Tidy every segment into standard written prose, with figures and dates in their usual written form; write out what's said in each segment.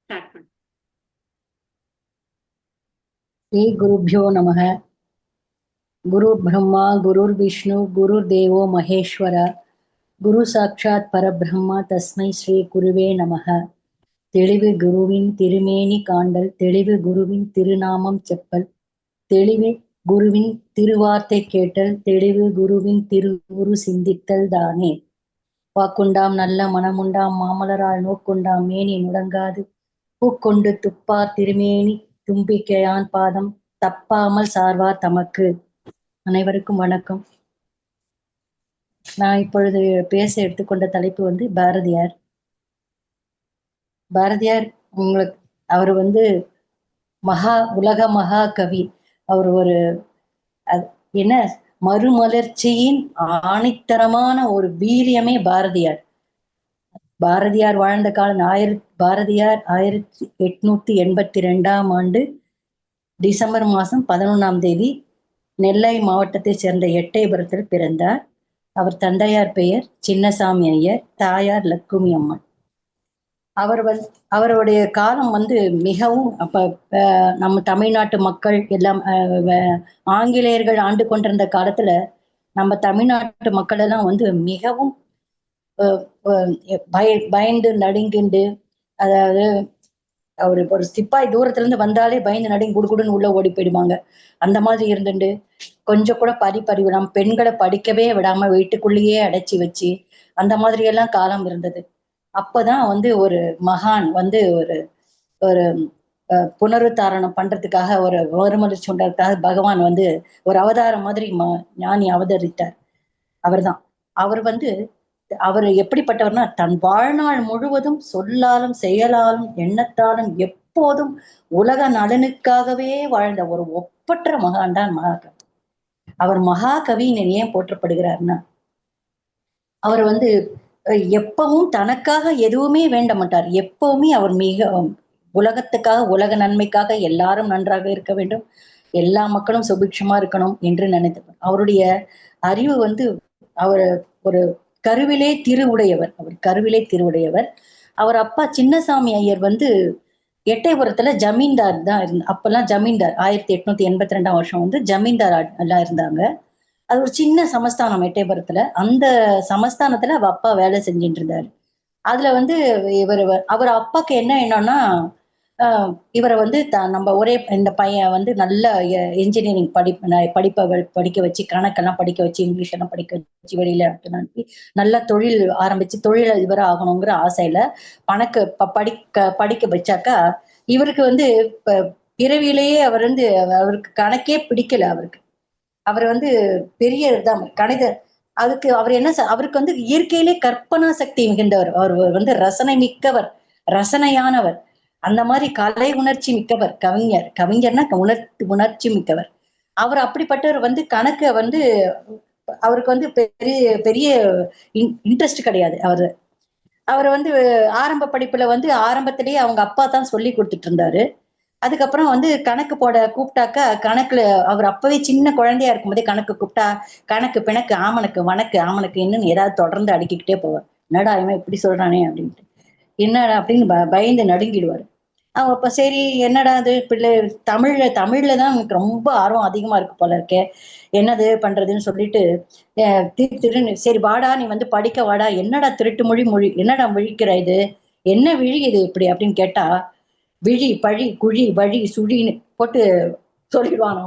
Start பண்ணு. ஸ்ரீ குருப்யோ நமக. குரு பிரம்மா குருர் விஷ்ணு குருர் தேவோ மகேஸ்வர குரு சாட்சாத் பரபிரம்மா தஸ்மை ஸ்ரீ குருவே நமக. தெளிவு குருவின் திருமேனி காண்டல், தெளிவு குருவின் திருநாமம் செப்பல், தெளிவு குருவின் திருவார்த்தை கேட்டல், தெளிவு குருவின் திருவுரு சிந்தித்தல் தானே. வாக்குண்டாம் நல்ல மனமுண்டாம் மாமலரால் நோக்குண்டாம் மேனி முடங்காது, பூக்கொண்டு துப்பார் திருமேனி தும்பிக்கையான் பாதம் தப்பாமல் சார்வார் தமக்கு. அனைவருக்கும் வணக்கம். நான் இப்பொழுது பேச எடுத்துக்கொண்ட தலைப்பு பாரதியார். பாரதியார் உங்களுக்கு அவர் உலக மகா கவி. அவர் ஒரு என்ன மறுமலர்ச்சியின் ஆணித்தரமான ஒரு வீரியமே பாரதியார். பாரதியார் வாழ்ந்த காலம் பாரதியார் 1882ஆம் ஆண்டு டிசம்பர் மாதம் 11ஆம் தேதி நெல்லை மாவட்டத்தைச் சேர்ந்த எட்டயபுரத்தில் பிறந்தார். அவர் தந்தையார் பெயர் சின்னசாமி ஐயர், தாயார் லக்குமி அம்மன். அவருடைய காலம் மிகவும் நம்ம தமிழ்நாட்டு மக்கள் எல்லாம் ஆங்கிலேயர்கள் ஆண்டு கொண்டிருந்த காலத்துல நம்ம தமிழ்நாட்டு மக்கள் எல்லாம் மிகவும் பயந்து நடுங்கிண்டு, அதாவது ஒரு சிப்பாய் தூரத்துல இருந்து வந்தாலே பயந்து நடுங்கி குடுகுடுன்னு உள்ள ஓடி போயிடுவாங்க. அந்த மாதிரி இருந்துட்டு கொஞ்சம் கூட படிப்பறிவு நம்ம பெண்களை படிக்கவே விடாம வீட்டுக்குள்ளேயே அடைச்சி வச்சு அந்த மாதிரி எல்லாம் காலம் இருந்தது. அப்பதான் ஒரு மகான் ஒரு ஒரு புனருத்தாரணம் பண்றதுக்காக ஒரு மறுமலர்ச்சி உண்டாகிறதுக்காக பகவான் ஒரு அவதாரம் மாதிரி ஞானி அவதரித்தார். அவர்தான் அவர் எப்படிப்பட்டவர்னா, தன் வாழ்நாள் முழுவதும் சொல்லாலும் செயலாலும் எண்ணத்தாலும் எப்போதும் உலக நலனுக்காகவே வாழ்ந்த ஒரு ஒப்பற்ற மகான் தான் மகாகவி. அவர் மகாகவின்னு ஏன் போற்றப்படுகிறார்னா, அவர் எப்பவும் தனக்காக எதுவுமே வேண்ட மாட்டார். எப்பவுமே அவர் மிக உலகத்துக்காக, உலக நன்மைக்காக எல்லாரும் நன்றாக இருக்க வேண்டும், எல்லா மக்களும் சுபிட்சமா இருக்கணும் என்று நினைத்தவர். அவருடைய அறிவு அவர் ஒரு கருவிலே திருவுடையவர். அவர் அப்பா சின்னசாமி ஐயர் எட்டயபுரத்துல ஜமீன்தார் தான் அப்பெல்லாம் ஜமீன்தார் 1882ஆம் வருஷம் ஜமீன்தார் எல்லாம் இருந்தாங்க. அது ஒரு சின்ன சமஸ்தானம் எட்டயபுரத்துல. அந்த சமஸ்தானத்துல அவ அப்பா வேலை செஞ்சுட்டு இருந்தாரு. அதுல அவர் அப்பாக்கு என்ன என்னன்னா, இவரை நம்ம ஒரே இந்த பையன் நல்ல என்ஜினியரிங் படிப்பை படிக்க வச்சு, கணக்கெல்லாம் படிக்க வச்சு, இங்கிலீஷ் எல்லாம் படிக்க வச்சு வெளியில அனுப்பி நல்ல தொழில் ஆரம்பிச்சு தொழிலதிபர் ஆகணுங்கிற ஆசையில படிக்க வச்சாக்கா, இவருக்கு பிறவியிலேயே அவருக்கு கணக்கே பிடிக்கல. அவர் பெரிய கணித அதுக்கு அவர் என்ன அவருக்கு இயற்கையிலே கற்பனா சக்தி மிகுந்தவர். அவர் ரசனை மிக்கவர், ரசனையானவர். அந்த மாதிரி கலை உணர்ச்சி மிக்கவர். கவிஞர்னா உணர்ச்சி மிக்கவர். அவர் அப்படிப்பட்டவர் கணக்க அவருக்கு பெரிய பெரிய இன்ட்ரெஸ்ட் கிடையாது. அவர் ஆரம்ப படிப்புல ஆரம்பத்திலேயே அவங்க அப்பா தான் சொல்லி கொடுத்துட்டு இருந்தாரு. அதுக்கப்புறம் கணக்கு போட கூப்பிட்டாக்கா, கணக்குல அவர் அப்பவே சின்ன குழந்தையா இருக்கும்போதே கணக்கு கூப்பிட்டா, கணக்கு பிணக்கு ஆமனுக்கு வணக்கு ஆமனுக்கு இன்னும் ஏதாவது தொடர்ந்து அடுக்கிக்கிட்டே போவார். என்னடா இவன் இப்படி சொல்றானே அப்படின்ட்டு, என்னடா அப்படின்னு பயந்து நடுங்கிடுவாரு. அவ அப்ப சரி என்னடா அது பிள்ளை தமிழ்ல தான் எனக்கு ரொம்ப ஆர்வம் அதிகமா இருக்கு போல இருக்கே, என்னது பண்றதுன்னு சொல்லிட்டு திருன்னு சரி வாடா நீ படிக்க வாடா, என்னடா திருட்டு மொழி என்னடா விழிக்கிற, இது என்ன விழி இது இப்படி அப்படின்னு கேட்டா, விழி பழி குழி வழி சுழின்னு போட்டு சொல்லிடுவாங்க.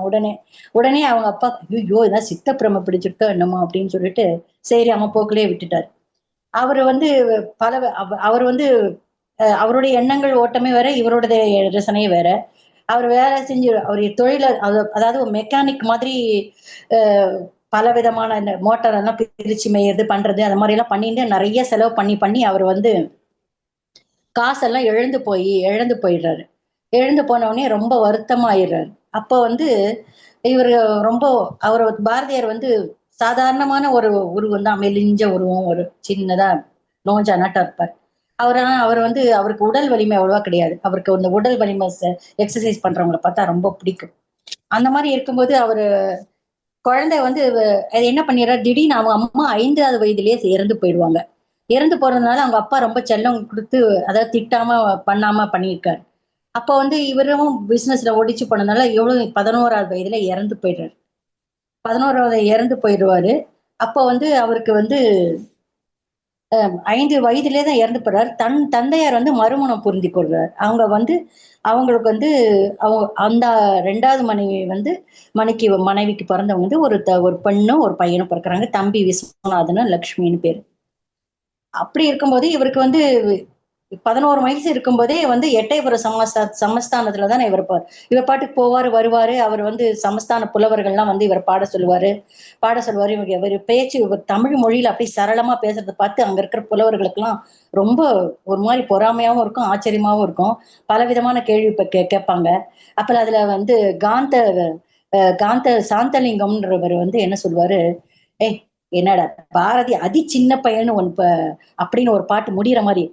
உடனே அவங்க அப்பா ஐயோ இதான் சித்தப்பிரம பிடிச்சிருக்கோ என்னமோ அப்படின்னு சொல்லிட்டு சரி அவன் போக்கிலே விட்டுட்டாரு. அவர் அவர் அவருடைய எண்ணங்கள் ஓட்டமே வேற, இவருடைய ரசனையே வேற. அவர் வேலை செஞ்சு அவருடைய தொழில அதாவது ஒரு மெக்கானிக் மாதிரி பல விதமான இந்த மோட்டார் எல்லாம் பிரிச்சு மேயறது பண்றது அந்த மாதிரி எல்லாம் பண்ணிட்டு நிறைய செலவு பண்ணி அவர் காசெல்லாம் இழந்து போயிடுறாரு. இழந்து போன உடனே ரொம்ப வருத்தமா ஆயிடுறாரு. அப்ப இவர் ரொம்ப அவர் பாரதியார் சாதாரணமான ஒரு உருவம் தான், மெலிஞ்ச உருவம், ஒரு சின்னதா நோஞ்சா நாட்டா இருப்பார். அவர் அவருக்கு உடல் வலிமை அவ்வளவா கிடையாது. அவருக்கு அந்த உடல் வலிமை எக்ஸசைஸ் பண்றவங்களை பார்த்தா ரொம்ப பிடிக்கும். அந்த மாதிரி இருக்கும்போது அவரு குழந்தை அது என்ன பண்ணிடுறாரு, திடீர்னு அவங்க அம்மா 5வது வயதிலேயே இறந்து போயிடுவாங்க. இறந்து போறதுனால அவங்க அப்பா ரொம்ப செல்லம் கொடுத்து, அதாவது திட்டாம பண்ணாம பண்ணியிருக்காரு. அப்ப வந்து இவரும் பிசினஸ்ல ஒடிச்சு போனதுனால எவ்வளவு 11வது வயதுல இறந்து போயிடுறாரு. 11வது இறந்து போயிடுவாரு. அப்ப வந்து அவருக்கு வந்து 5 வயதிலே தான் இறந்து போறாரு. தந்தையார் வந்து மறுமணம் புரிந்து கொள்றார். அவங்க வந்து அவங்களுக்கு வந்து அந்த 2வது மனைவி வந்து மனைவிக்கு பிறந்தவங்க வந்து ஒரு பெண்ணும், ஒரு பையனும் பிறக்குறாங்க. தம்பி விஸ்வநாதனும், லக்ஷ்மின்னு பேரு. அப்படி இருக்கும்போது இவருக்கு வந்து 11 வயசு இருக்கும்போதே வந்து எட்டயபுரம் சமஸ்தானத்துல தானே இவர் பாட்டுக்கு போவாரு வருவாரு. அவர் வந்து சமஸ்தான புலவர்கள்லாம் வந்து இவர் பாட சொல்லுவாரு. இவர் பேச்சு இவர் தமிழ் மொழியில அப்படி சரளமா பேசுறதை பார்த்து அங்க இருக்கிற புலவர்களுக்கெல்லாம் ரொம்ப ஒரு மாதிரி பொறாமையாவும் இருக்கும், ஆச்சரியமாவும் இருக்கும். பலவிதமான கேள்வி கேட்பாங்க. அப்ப அதுல வந்து காந்த சாந்தலிங்கம்ன்றவர் வந்து என்ன சொல்லுவாரு, ஏய் என்னடா பாரதி அதி சின்ன பையன்னு அப்படின்னு ஒரு பாட்டு முடியிற மாதிரி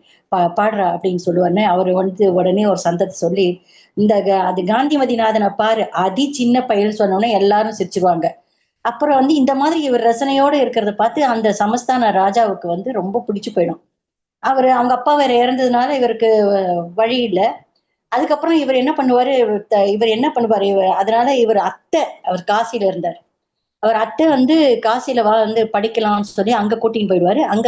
பாடுறா அப்படின்னு சொல்லுவாருன்னு அவரு வந்து உடனே ஒரு சந்தத்தை சொல்லி, அது காந்திமதிநாதனை பாரு அதி சின்ன பையன் சொன்னோன்னே எல்லாரும் சிரிச்சிருவாங்க. அப்புறம் வந்து இந்த மாதிரி இவர் ரசனையோட இருக்கிறத பார்த்து அந்த சமஸ்தான ராஜாவுக்கு வந்து ரொம்ப பிடிச்சு போயிடும். அவங்க அப்பா வேற இறந்ததுனால இவருக்கு வழி இல்ல. அதுக்கப்புறம் இவர் என்ன பண்ணுவாரு அதனால அவர் காசியில இருந்தார். அவர் அத்தை வந்து காசியில வந்து படிக்கலாம்னு சொல்லி அங்க கூட்டின்னு போயிடுவாரு. அங்க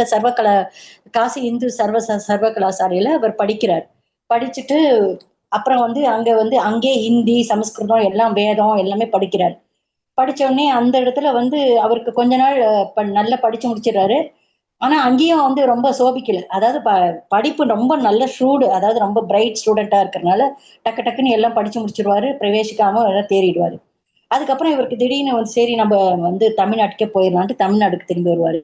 காசி இந்து சர்வகலாசாலையில அவர் படிக்கிறார். படிச்சுட்டு அப்புறம் வந்து அங்க வந்து அங்கே ஹிந்தி, சமஸ்கிருதம் எல்லாம் வேதம் எல்லாமே படிக்கிறார். படிச்ச உடனே அந்த இடத்துல வந்து அவருக்கு கொஞ்ச நாள் நல்லா படிச்சு முடிச்சிடுறாரு. ஆனா அங்கேயும் வந்து ரொம்ப சோபிக்கல. அதாவது படிப்பு ரொம்ப நல்ல அதாவது ரொம்ப பிரைட் ஸ்டூடெண்டா இருக்கிறதுனால டக்கு டக்குன்னு எல்லாம் படிச்சு முடிச்சிருவாரு. பிரவேசிக்காம எல்லாம் தேறிடுவாரு. அதுக்கப்புறம் இவருக்கு திடீர்னு வந்து சரி நம்ம வந்து தமிழ்நாட்டுக்கே போயிடலான்ட்டு தமிழ்நாட்டுக்கு திரும்பி வருவாரு.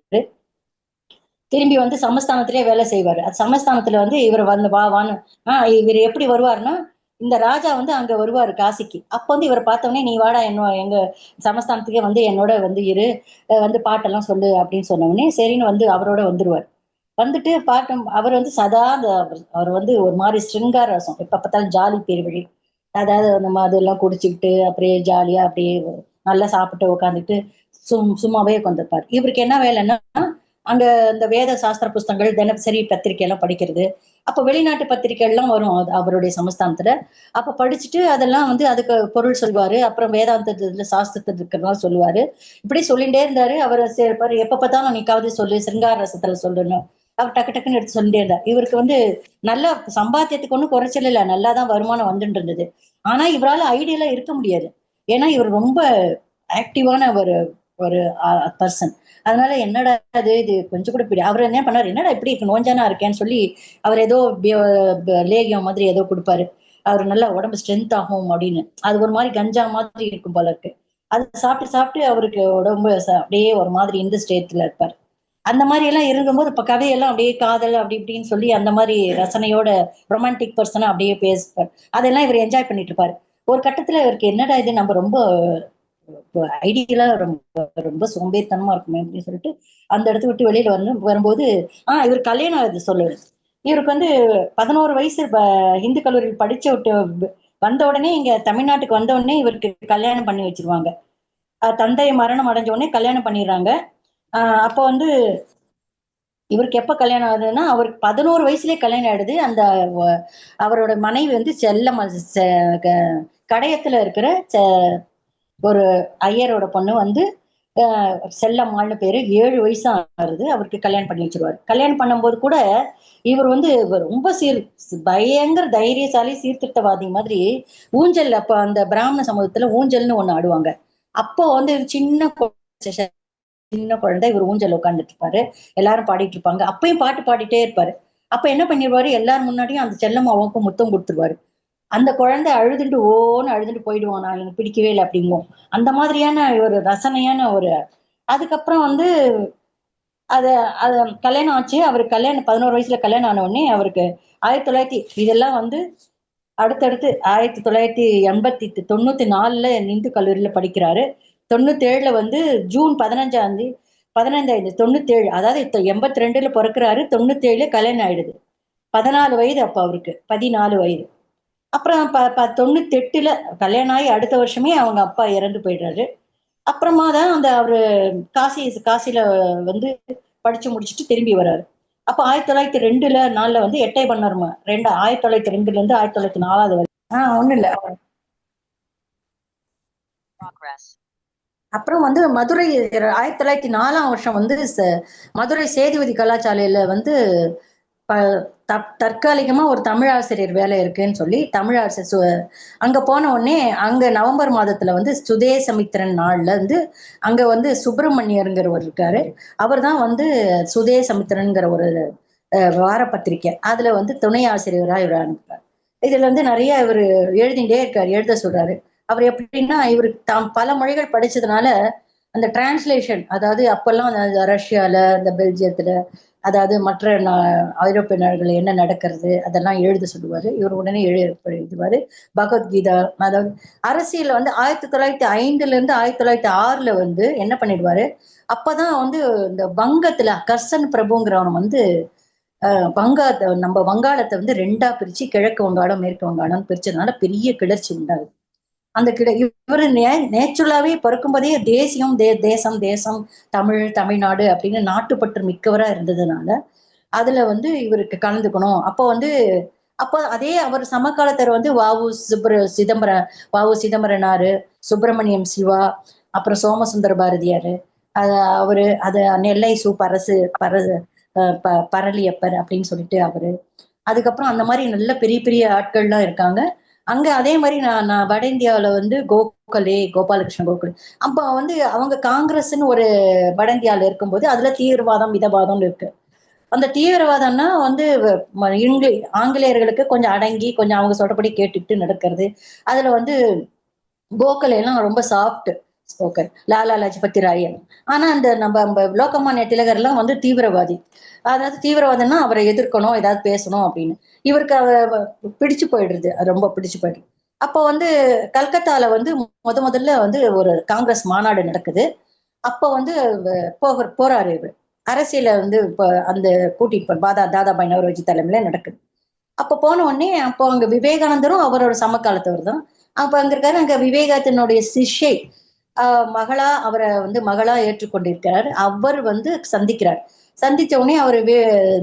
திரும்பி வந்து சமஸ்தானத்திலே வேலை செய்வாரு. அது சமஸ்தானத்துல வந்து இவர் வந்து வான்னு இவர் எப்படி வருவாருன்னா, இந்த ராஜா வந்து அங்க வருவாரு காசிக்கு. அப்ப வந்து இவர் பார்த்தோன்னே நீ வாடா எங்க சமஸ்தானத்துக்கே வந்து என்னோட வந்து இரு, வந்து பாட்டெல்லாம் சொல்லு அப்படின்னு சொன்ன உடனே சரின்னு வந்து அவரோட வந்துருவார். வந்துட்டு அவர் வந்து சதா அவர் வந்து ஒரு மாதிரி ஸ்ருங்கார ரசம். எப்ப பார்த்தாலும் ஜாலி பேர்வழி. அதாவது நம்ம அதெல்லாம் குடிச்சுக்கிட்டு அப்படியே ஜாலியா அப்படியே நல்லா சாப்பிட்டு உட்காந்துட்டு சும்மாவே உட்காந்துருப்பாரு. இவருக்கு என்ன வேலைன்னா அங்க இந்த வேத சாஸ்திர புஸ்தகங்கள் தினசரி பத்திரிகை எல்லாம் படிக்கிறது. அப்ப வெளிநாட்டு பத்திரிகை எல்லாம் வரும் அவருடைய சமஸ்தானத்துல. அப்ப படிச்சுட்டு அதெல்லாம் வந்து அதுக்கு பொருள் சொல்வாரு. அப்புறம் வேதாந்தத்துல சாஸ்திரத்துல இருக்கிறதெல்லாம் சொல்லுவாரு. இப்படி சொல்லிட்டே இருந்தாரு. அவர் பாரு எப்ப பார்த்தாலும் நீக்காவது சொல்லு, சிருங்கார ரசத்துல சொல்லுன்னு அவர் டக்கு டக்குன்னு எடுத்து சொல்லிட்டே இருந்தார். இவருக்கு வந்து நல்லா சம்பாத்தியத்துக்கு ஒன்றும் குறைச்சல் இல்லை, நல்லாதான் வருமானம் வந்துட்டு இருந்தது. ஆனா இவரால ஐடியலா இருக்க முடியாது. ஏன்னா இவர் ரொம்ப ஆக்டிவான ஒரு ஒரு பர்சன். அதனால என்னடா இது கொஞ்சம் கூட அவர் என்ன பண்ணாரு, என்னடா இப்படி இருக்கு நோஞ்சானா இருக்கேன்னு சொல்லி அவர் ஏதோ லேகியம் மாதிரி ஏதோ கொடுப்பாரு. அவர் நல்லா உடம்பு ஸ்ட்ரென்த் ஆகும் அப்படின்னு. அது ஒரு மாதிரி கஞ்சா மாதிரி இருக்கும் போல இருக்கு. அது சாப்பிட்டு சாப்பிட்டு அவருக்கு உடம்பு அப்படியே ஒரு மாதிரி இந்த ஸ்டேட்ல இருப்பார். அந்த மாதிரி எல்லாம் இருக்கும்போது இப்ப கதையெல்லாம் அப்படியே காதல் அப்படி இப்படின்னு சொல்லி அந்த மாதிரி ரசனையோட ரொமான்டிக் பர்சனா அப்படியே பேசுவார். அதெல்லாம் இவர் என்ஜாய் பண்ணிட்டு இருப்பாரு. ஒரு கட்டத்துல இவருக்கு என்னடா இது நம்ம ரொம்ப ஐடியலா ரொம்ப ரொம்ப சோம்பேறித்தனமா இருக்குமே அப்படின்னு சொல்லிட்டு அந்த இடத்த விட்டு வெளியில வரும்போது இவர் கல்யாணம் இது சொல்லுவாரு. இவருக்கு வந்து 11 வயசு இந்து கல்லூரியில் படிச்சு விட்டு வந்த உடனே இங்க தமிழ்நாட்டுக்கு வந்த உடனே இவருக்கு கல்யாணம் பண்ணி வச்சிருவாங்க. தந்தை மரணம் அடைஞ்ச உடனே கல்யாணம் பண்ணிடுறாங்க. அப்போ வந்து இவருக்கு எப்ப கல்யாணம் ஆகுதுன்னா அவருக்கு 11 வயசுலயே கல்யாணம் ஆயிடுது. அவரோட மனைவி வந்து கடையத்துல இருக்கிற ஒரு ஐயரோட பொண்ணு வந்து செல்லம்மாள்னு பேரு. 7 வயசு ஆகுது. அவருக்கு கல்யாணம் பண்ணி வச்சிருவாரு. கல்யாணம் பண்ணும்போது கூட இவர் வந்து ரொம்ப பயங்கர தைரியசாலி, சீர்திருத்தவாதி மாதிரி ஊஞ்சல் அப்ப அந்த பிராமண சமூகத்துல ஊஞ்சல்னு ஒண்ணு ஆடுவாங்க. அப்போ வந்து சின்ன குழந்தை இவர் ஊஞ்சல் உட்காந்துட்டு இருப்பாரு. எல்லாரும் பாடிட்டு இருப்பாங்க. அப்பயும் பாட்டு பாடிட்டே இருப்பாரு. அப்ப என்ன பண்ணிடுவாரு, எல்லாரும் முன்னாடியும் அந்த செல்லம்மாவுக்கு முத்தம் கொடுத்துருவாரு. அந்த குழந்தை ஓன்னு அழுதுட்டு போயிடுவான், நான் எனக்கு பிடிக்கவே இல்லை அப்படிங்கும். அந்த மாதிரியான ஒரு ரசனையான அதுக்கப்புறம் வந்து அத அத கல்யாணம் ஆச்சு. அவருக்கு கல்யாணம் 11 வயசுல கல்யாணம் ஆன உடனே அவருக்கு 1900 இதெல்லாம் வந்து அடுத்தடுத்து 1994ல இந்து கல்லூரியில படிக்கிறாரு. 97ல வந்து ஜூன் 15 97 அதாவது 82ல பிறக்கிறாரு. 97ல கல்யாணம் ஆயிடுது. 14 வயது அப்ப அவருக்கு 14 வயது. அப்புறம் 98ல கல்யாணம் ஆகி அடுத்த வருஷமே அவங்க அப்பா இறந்து போயிடுறாரு. அப்புறமா தான் அவரு காசியில வந்து படிச்சு முடிச்சுட்டு திரும்பி வர்றாரு. அப்ப 1902 4 வந்து எட்டை பண்ணாருமா 1902 1904 வரை. ஒண்ணும் இல்ல. அப்புறம் வந்து மதுரை 1904 வந்து மதுரை சேதுபதி கலாசாலையில வந்து தற்காலிகமா ஒரு தமிழ் ஆசிரியர் வேலை இருக்குன்னு சொல்லி தமிழ் ஆசிரியர் அங்க போன உடனே அங்க நவம்பர் மாதத்துல வந்து சுதேசமித்திரன் நாள்ல இருந்து அங்க வந்து சுப்பிரமணியருங்கிறவர் இருக்காரு. அவர் தான் வந்து சுதேசமித்திரன்கிற ஒரு வார பத்திரிக்கை அதுல வந்து துணை ஆசிரியரா இவர் அனுப்புறாரு. இதுல வந்து நிறைய இவர் எழுதிட்டே இருக்காரு, எழுத சொல்றாரு. அவர் எப்படின்னா இவருக்கு தாம் பல மொழிகள் படிச்சதுனால அந்த டிரான்ஸ்லேஷன், அதாவது அப்பெல்லாம் ரஷ்யால இந்த பெல்ஜியத்துல அதாவது மற்ற ஐரோப்பிய நாடுகள் என்ன நடக்கிறது அதெல்லாம் எழுத சொல்லுவாரு. இவர் உடனே எழுதுவாரு. பகவத்கீதா, அதாவது அரசியல் வந்து 1905 1906 வந்து என்ன பண்ணிடுவாரு, அப்பதான் வந்து இந்த வங்கத்துல கர்சன் பிரபுங்கிறவன் வந்து நம்ம வங்காளத்தை வந்து 2ஆ பிரிச்சு கிழக்கு வங்காளம் மேற்கு வங்காளம் பிரிச்சதுனால பெரிய கிளர்ச்சி உண்டாகுது. அந்த இவரு நேச்சுரலாவே பிறக்கும்போதே தேசியம் தேசம் தேசம் தமிழ் தமிழ்நாடு அப்படின்னு நாட்டுப்பற்று மிக்கவரா இருந்ததுனால அதுல வந்து இவருக்கு கலந்துக்கணும். அப்போ அதே அவர் சமகாலத்தர் வந்து சிதம்பரனாரு, சுப்பிரமணியம் சிவா, அப்புறம் சோமசுந்தர பாரதியாரு, அவரு நெல்லை பரளியப்பர் அப்படின்னு சொல்லிட்டு அவரு, அதுக்கப்புறம் அந்த மாதிரி நல்ல பெரிய பெரிய ஆட்கள்லாம் இருக்காங்க அங்க. அதே மாதிரி நான் வட இந்தியாவில வந்து கோபாலகிருஷ்ண கோகலே, அப்ப வந்து அவங்க காங்கிரஸ்ன்னு ஒரு வட இந்தியாவில இருக்கும்போது அதுல தீவிரவாதம் மிதவாதம் இருக்கு. அந்த தீவிரவாதம்னா வந்து ஆங்கிலேயர்களுக்கு கொஞ்சம் அடங்கி கொஞ்சம் அவங்க சொல்றபடி கேட்டுட்டு நடக்கிறது. அதுல வந்து கோகலே எல்லாம் ரொம்ப சாஃப்ட் ஸ்போக்கன், லாலா லஜபதி ராய். ஆனா அந்த நம்ம லோகமானிய திலகர் எல்லாம் வந்து தீவிரவாதி. அதாவது தீவிரவாதம்னா அவரை எதிர்க்கணும், ஏதாவது பேசணும் அப்படின்னு. இவருக்கு பிடிச்சு போயிடுறது, ரொம்ப பிடிச்சு போயிடுது. அப்போ வந்து கல்கத்தால வந்து முதல்ல வந்து ஒரு காங்கிரஸ் மாநாடு நடக்குது. அப்ப வந்து போறாரு இவர் அரசியல வந்து இப்ப அந்த கூட்டிட்டு தாதாபாய் நவரோஜி தலைமையில நடக்குது. அப்ப போன உடனே அப்போ அங்க விவேகானந்தரும் அவரோட சமகாலத்தவர் தான். அப்ப அங்க இருக்காரு. அங்க விவேகானந்தனுடைய சிஷ்யை மகளா அவரை வந்து மகளா ஏற்றுக்கொண்டிருக்கிறார். அவர் வந்து சந்திக்கிறார். சந்திச்ச உடனே அவர்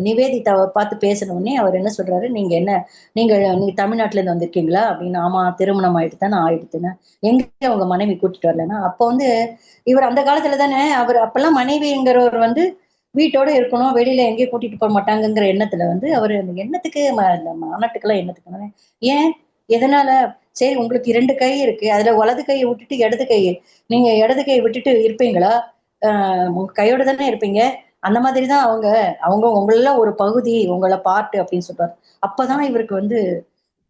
நிவேதிதாவை பார்த்து பேசின உடனே அவர் என்ன சொல்றாரு, நீங்க தமிழ்நாட்டுல இருந்து வந்திருக்கீங்களா அப்படின்னு. ஆமா, திருமணம் ஆயிட்டு நான் ஆயிடுத்துன்னு. எங்க உங்க மனைவி கூட்டிட்டு வரலன்னா, அப்போ வந்து இவர் அந்த காலத்துல தானே அவர் அப்பெல்லாம் மனைவிங்கிறவர் வந்து வீட்டோட இருக்கணும், வெளியில எங்கேயும் கூட்டிட்டு போக மாட்டாங்கிற எண்ணத்துல வந்து அவர் அந்த எண்ணத்துக்கு மாநாட்டுக்கெல்லாம் எண்ணத்துக்கு ஏன் எதனால, சரி உங்களுக்கு 2 கை இருக்கு, அதுல வலது கையை விட்டுட்டு இடது கை, நீங்க இடது கையை விட்டுட்டு இருப்பீங்களா, உங்க கையோட தானே இருப்பீங்க, அந்த மாதிரிதான் அவங்க அவங்க உங்கள ஒரு பகுதி, உங்களை பார்ட்டு அப்படின்னு சொல்றாரு. அப்பதான் இவருக்கு வந்து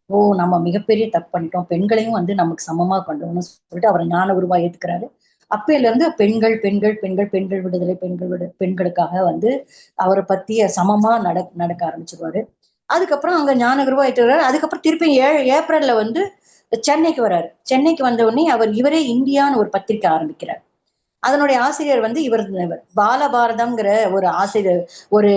ஓ நம்ம மிகப்பெரிய தப்பு பண்ணிட்டோம், பெண்களையும் வந்து நமக்கு சமமா கொண்டோம்னு சொல்லிட்டு அவரை ஞான குருவா ஏத்துக்கிறாரு. அப்பையில இருந்து பெண்கள் பெண்கள் பெண்கள் பெண்கள் விடுதலை பெண்களுக்காக வந்து அவரை பத்திய சமமா நடக்க ஆரம்பிச்சிருவாரு. அதுக்கப்புறம் அங்க ஞான குருவா ஏற்றுக்கிறாரு. அதுக்கப்புறம் திருப்பி ஏப்ரல்ல வந்து சென்னைக்கு வர்றாரு. சென்னைக்கு வந்த உடனே இவரே இந்தியான்னு ஒரு பத்திரிக்கை ஆரம்பிக்கிறார். அதனுடைய ஆசிரியர் வந்து இவர் பாலபாரதம்ங்கிற ஒரு ஆசிரியர் ஒரு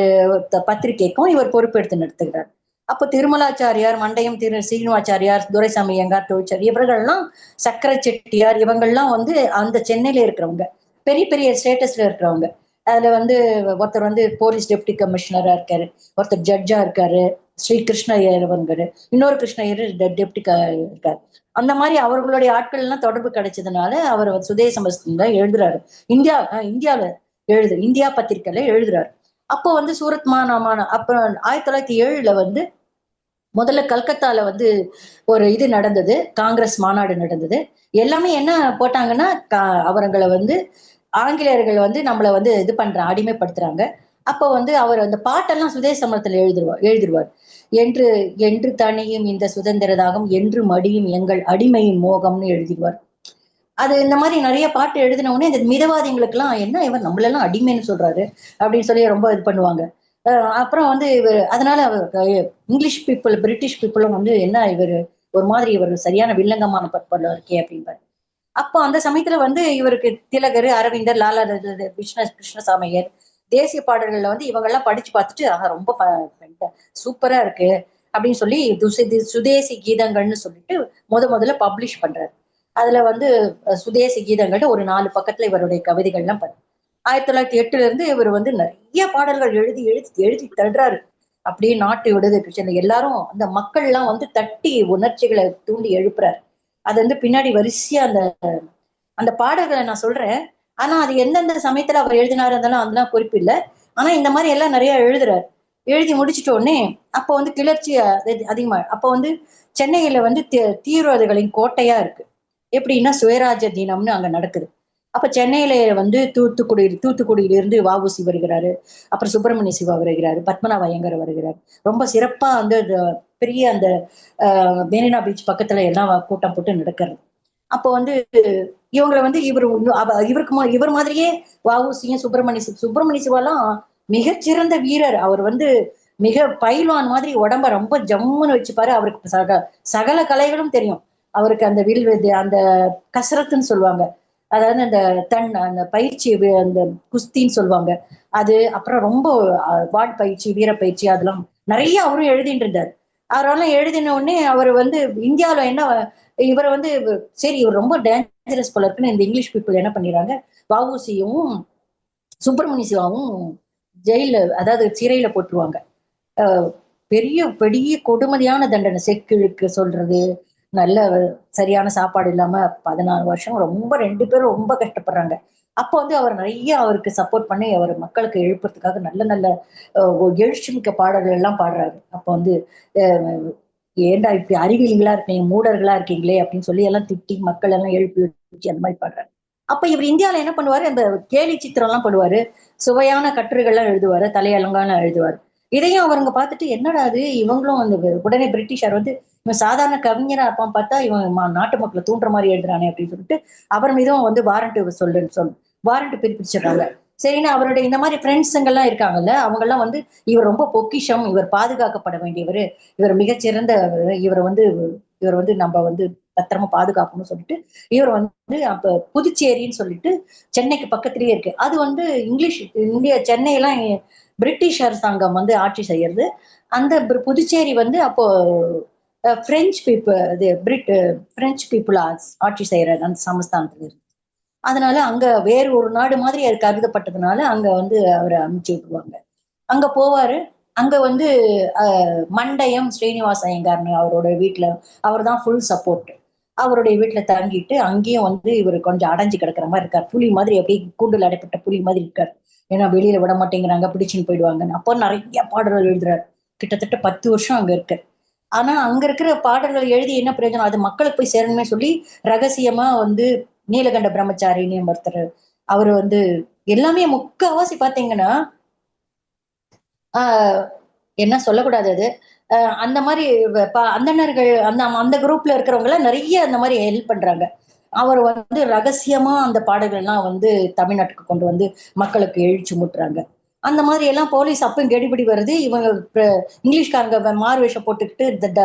பத்திரிகைக்கும் இவர் பொறுப்பெடுத்து நடத்துகிறார். அப்போ திருமலாச்சாரியார், மண்டையம் சீனிவாச்சாரியார், துரைசாமி ஐயங்கார், தொழிற்சார், இவர்கள்லாம் சக்கர செட்டியார், இவங்கள்லாம் வந்து அந்த சென்னையில இருக்கிறவங்க, பெரிய பெரிய ஸ்டேட்டஸ்ல இருக்கிறவங்க. அதுல வந்து ஒருத்தர் வந்து போலீஸ் டெப்டி கமிஷனரா இருக்காரு, ஒருத்தர் ஜட்ஜா இருக்காரு, ஸ்ரீ கிருஷ்ண ஐயர்ங்கிறாரு, இன்னொரு கிருஷ்ண ஐயர் டெப்டி இருக்காரு. அந்த மாதிரி அவர்களுடைய ஆட்கள் எல்லாம் தொடர்பு கிடைச்சதுனால அவர் சுதேசமஸ்தில எழுதுறாரு. இந்தியாவில இந்தியா பத்திரிகையில எழுதுறாரு. அப்போ வந்து சூரத் அப்புறம் 1907 வந்து முதல்ல கல்கத்தால வந்து ஒரு இது நடந்தது, காங்கிரஸ் மாநாடு நடந்தது. எல்லாமே என்ன போட்டாங்கன்னா அவர்களை வந்து ஆங்கிலேயர்கள் வந்து நம்மளை வந்து இது அடிமைப்படுத்துறாங்க. அப்ப வந்து அவர் அந்த பாட்டெல்லாம் சுதேசமரத்துல எழுதிடுவார். என்று என்று தனியும் இந்த சுதந்திர தாகம், என்று மடியும் எங்கள் அடிமையின் மோகம்னு எழுதிடுவார். அது இந்த மாதிரி நிறைய பாட்டு எழுதின உடனே இந்த மிதவாதிகளுக்கு எல்லாம் என்ன இவர் நம்மளெல்லாம் அடிமைன்னு சொல்றாரு அப்படின்னு சொல்லி ரொம்ப இது பண்ணுவாங்க. அப்புறம் வந்து இவர் அதனால இங்கிலீஷ் பீப்புள் பிரிட்டிஷ் பீப்புளும் வந்து என்ன இவர் ஒரு மாதிரி இவர் சரியான வில்லங்கமான பட்பாடு இருக்கே அப்படின்பாரு. அப்போ அந்த சமயத்துல வந்து இவருக்கு திலகர், அரவிந்தர், லாலா கிருஷ்ணசாமியர், தேசிய பாடல்கள்ல வந்து இவங்க எல்லாம் படிச்சு பார்த்துட்டு ரொம்ப சூப்பரா இருக்கு அப்படின்னு சொல்லி சுதேசி கீதங்கள்னு சொல்லிட்டு முதல்ல பப்ளிஷ் பண்றாரு. அதுல வந்து சுதேசி கீதங்கள் ஒரு 4 பக்கத்துல இவருடைய கவிதைகள்லாம் 1908 இருந்து இவர் வந்து நிறைய நிறைய பாடல்கள் எழுதி எழுதி எழுதி தள்ளுறாரு. அப்படியே நாட்டு விடுதலை எல்லாரும் அந்த மக்கள் எல்லாம் வந்து தட்டி உணர்ச்சிகளை தூண்டி எழுப்புறாரு. அது வந்து பின்னாடி வரிசையா அந்த அந்த பாடல்களை நான் சொல்றேன். ஆனா அது எந்தெந்த சமயத்துல அவர் எழுதினாரு அதெல்லாம் குறிப்பு இல்லை. ஆனா இந்த மாதிரி எல்லாம் நிறைய எழுதுறாரு. எழுதி முடிச்சிட்ட உடனே அப்போ வந்து கிளர்ச்சி அதிகமா அப்போ வந்து சென்னையில வந்து தீவிரவாதிகளின் கோட்டையா இருக்கு. எப்படின்னா சுயராஜ தினம்னு அங்க நடக்குது. அப்ப சென்னையில வந்து தூத்துக்குடியிலிருந்து வஉசி வருகிறாரு. அப்புறம் சுப்பிரமணிய சிவா வருகிறாரு, பத்மநாப ஐயங்கர் வருகிறார். ரொம்ப சிறப்பா வந்து பெரிய அந்த மெரினா பீச் பக்கத்துல எல்லாம் கூட்டம் போட்டு நடக்கிறது. அப்போ வந்து இவங்களை வந்து இவர் மாதிரியே வஉசியும் சுப்பிரமணிய சிவாலாம் மிகச்சிறந்த வீரர். அவர் வந்து மிக பயில்வான் மாதிரி உடம்ப ரொம்ப ஜம்முன்னு வச்சுப்பாரு. அவருக்கு சகல கலைகளும் தெரியும். அவருக்கு அந்த வில்வித்தை, அந்த கசரத்துன்னு சொல்லுவாங்க, அதாவது அந்த பயிற்சி, அந்த குஸ்தின்னு சொல்லுவாங்க அது. அப்புறம் ரொம்ப வாட்பயிற்சி, வீரப்பயிற்சி அதெல்லாம் நிறைய அவரும் எழுதிட்டு இருந்தார். அவரெல்லாம் எழுதின உடனே அவர் வந்து இந்தியாவில என்ன இவரை வந்து சரி இவர் ரொம்ப டேஞ்சரஸ் போல இருக்குன்னு இந்த இங்கிலீஷ் பீப்புள் என்ன பண்ணிடுறாங்க, வஉசியும் சுப்பிரமணிய சிவாவும் ஜெயில, அதாவது சிறையில போட்டுருவாங்க. பெரிய பெரிய கொடுமதியான தண்டனை, செக்கிழுக்கு சொல்றது, நல்ல சரியான சாப்பாடு இல்லாம 14 வருஷம் ரொம்ப 2 பேரும் ரொம்ப கஷ்டப்படுறாங்க. அப்போ வந்து அவர் நிறைய அவருக்கு சப்போர்ட் பண்ணி அவர் மக்களுக்கு எழுப்புறதுக்காக நல்ல நல்ல எழுச்சி மிக்க பாடல்கள் எல்லாம் பாடுறாரு. அப்போ வந்து ஏண்டா இப்படி அறிவியலிங்களா இருக்கீங்க, மூடர்களா இருக்கீங்களே அப்படின்னு சொல்லி எல்லாம் திட்டி மக்கள் எல்லாம் எழுப்பி அந்த மாதிரி பாடுறாரு. அப்ப இவர் இந்தியாவில என்ன பண்ணுவாரு, அந்த கேலி சித்திரம் எல்லாம் பண்ணுவாரு, சுவையான கட்டுரைகள்லாம் எழுதுவாரு, தலையலங்கான எழுதுவாரு. இதையும் அவருங்க பார்த்துட்டு என்னடா அது இவங்களும் அந்த உடனே பிரிட்டிஷார் வந்து இவன் சாதாரண கவிஞரா இருப்பான் பார்த்தா இவன் நாட்டு மக்களை தூண்டுற மாதிரி எழுதுறானே அப்படின்னு சொல்லிட்டு அவர் மீதும் வந்து வாரண்ட் பிறப்பிச்சிடுறாங்க. சரின்னு அவருடைய இந்த மாதிரி ஃப்ரெண்ட்ஸுங்கெல்லாம் இருக்காங்கல்ல, அவங்க எல்லாம் வந்து இவர் ரொம்ப பொக்கிஷம், இவர் பாதுகாக்கப்பட வேண்டியவர், இவர் மிகச்சிறந்த, இவர் வந்து நம்ம வந்து பத்திரமா பாதுகாக்கணும்னு சொல்லிட்டு இவர் வந்து அப்ப புதுச்சேரின்னு சொல்லிட்டு சென்னைக்கு பக்கத்திலேயே இருக்கு. அது வந்து சென்னையெல்லாம் பிரிட்டிஷ் அரசாங்கம் வந்து ஆட்சி செய்யறது. அந்த புதுச்சேரி வந்து அப்போ பிரெஞ்சு பீப்புள், பிரெஞ்சு பீப்புள் ஆட்சி செய்யற அந்த சமஸ்தானத்துல இருக்கு. அதனால அங்க வேறு ஒரு நாடு மாதிரி அது கருதப்பட்டதுனால அங்க வந்து அவரை அனுப்பிச்சு விட்டுருவாங்க. அங்க போவாரு. அங்க வந்து மண்டயம் ஸ்ரீனிவாச ஐயங்கார்னு அவரோட வீட்டுல அவர் தான் ஃபுல் சப்போர்ட். அவருடைய வீட்டுல தங்கிட்டு அங்கேயும் வந்து இவர் கொஞ்சம் அடைஞ்சு கிடக்குற மாதிரி இருக்கார். புலி மாதிரி அப்படியே கூண்டுல அடைப்பட்ட புலி மாதிரி இருக்காரு. ஏன்னா வெளியில விட மாட்டேங்கிறாங்க, பிடிச்சுன்னு போயிடுவாங்கன்னு. அப்போ நிறைய பாடல்கள் எழுதுறாரு. கிட்டத்தட்ட 10 வருஷம் அங்க இருக்கு. ஆனா அங்க இருக்கிற பாடல்கள் எழுதி என்ன பிரயோஜனம், அது மக்களுக்கு போய் சேரணுமே சொல்லி ரகசியமா வந்து நீலகண்ட பிரம்மச்சாரின்னு ஒருத்தர், அவரு வந்து எல்லாமே முக்காவாசி பாத்தீங்கன்னா என்ன சொல்லக்கூடாது அது, அந்த மாதிரி அந்தணர்கள் அந்த அந்த குரூப்ல இருக்கிறவங்க நிறைய அந்த மாதிரி ஹெல்ப் பண்றாங்க. அவர் வந்து ரகசியமா அந்த பாடல்கள் எல்லாம் வந்து தமிழ்நாட்டுக்கு கொண்டு வந்து மக்களுக்கு எழுச்சி மூட்டுறாங்க. அந்த மாதிரி எல்லாம் போலீஸ் அப்பயும் கெடிபிடி வருது. இவங்க இங்கிலீஷ்காரங்க மார்வேஷம் போட்டுக்கிட்டு இந்த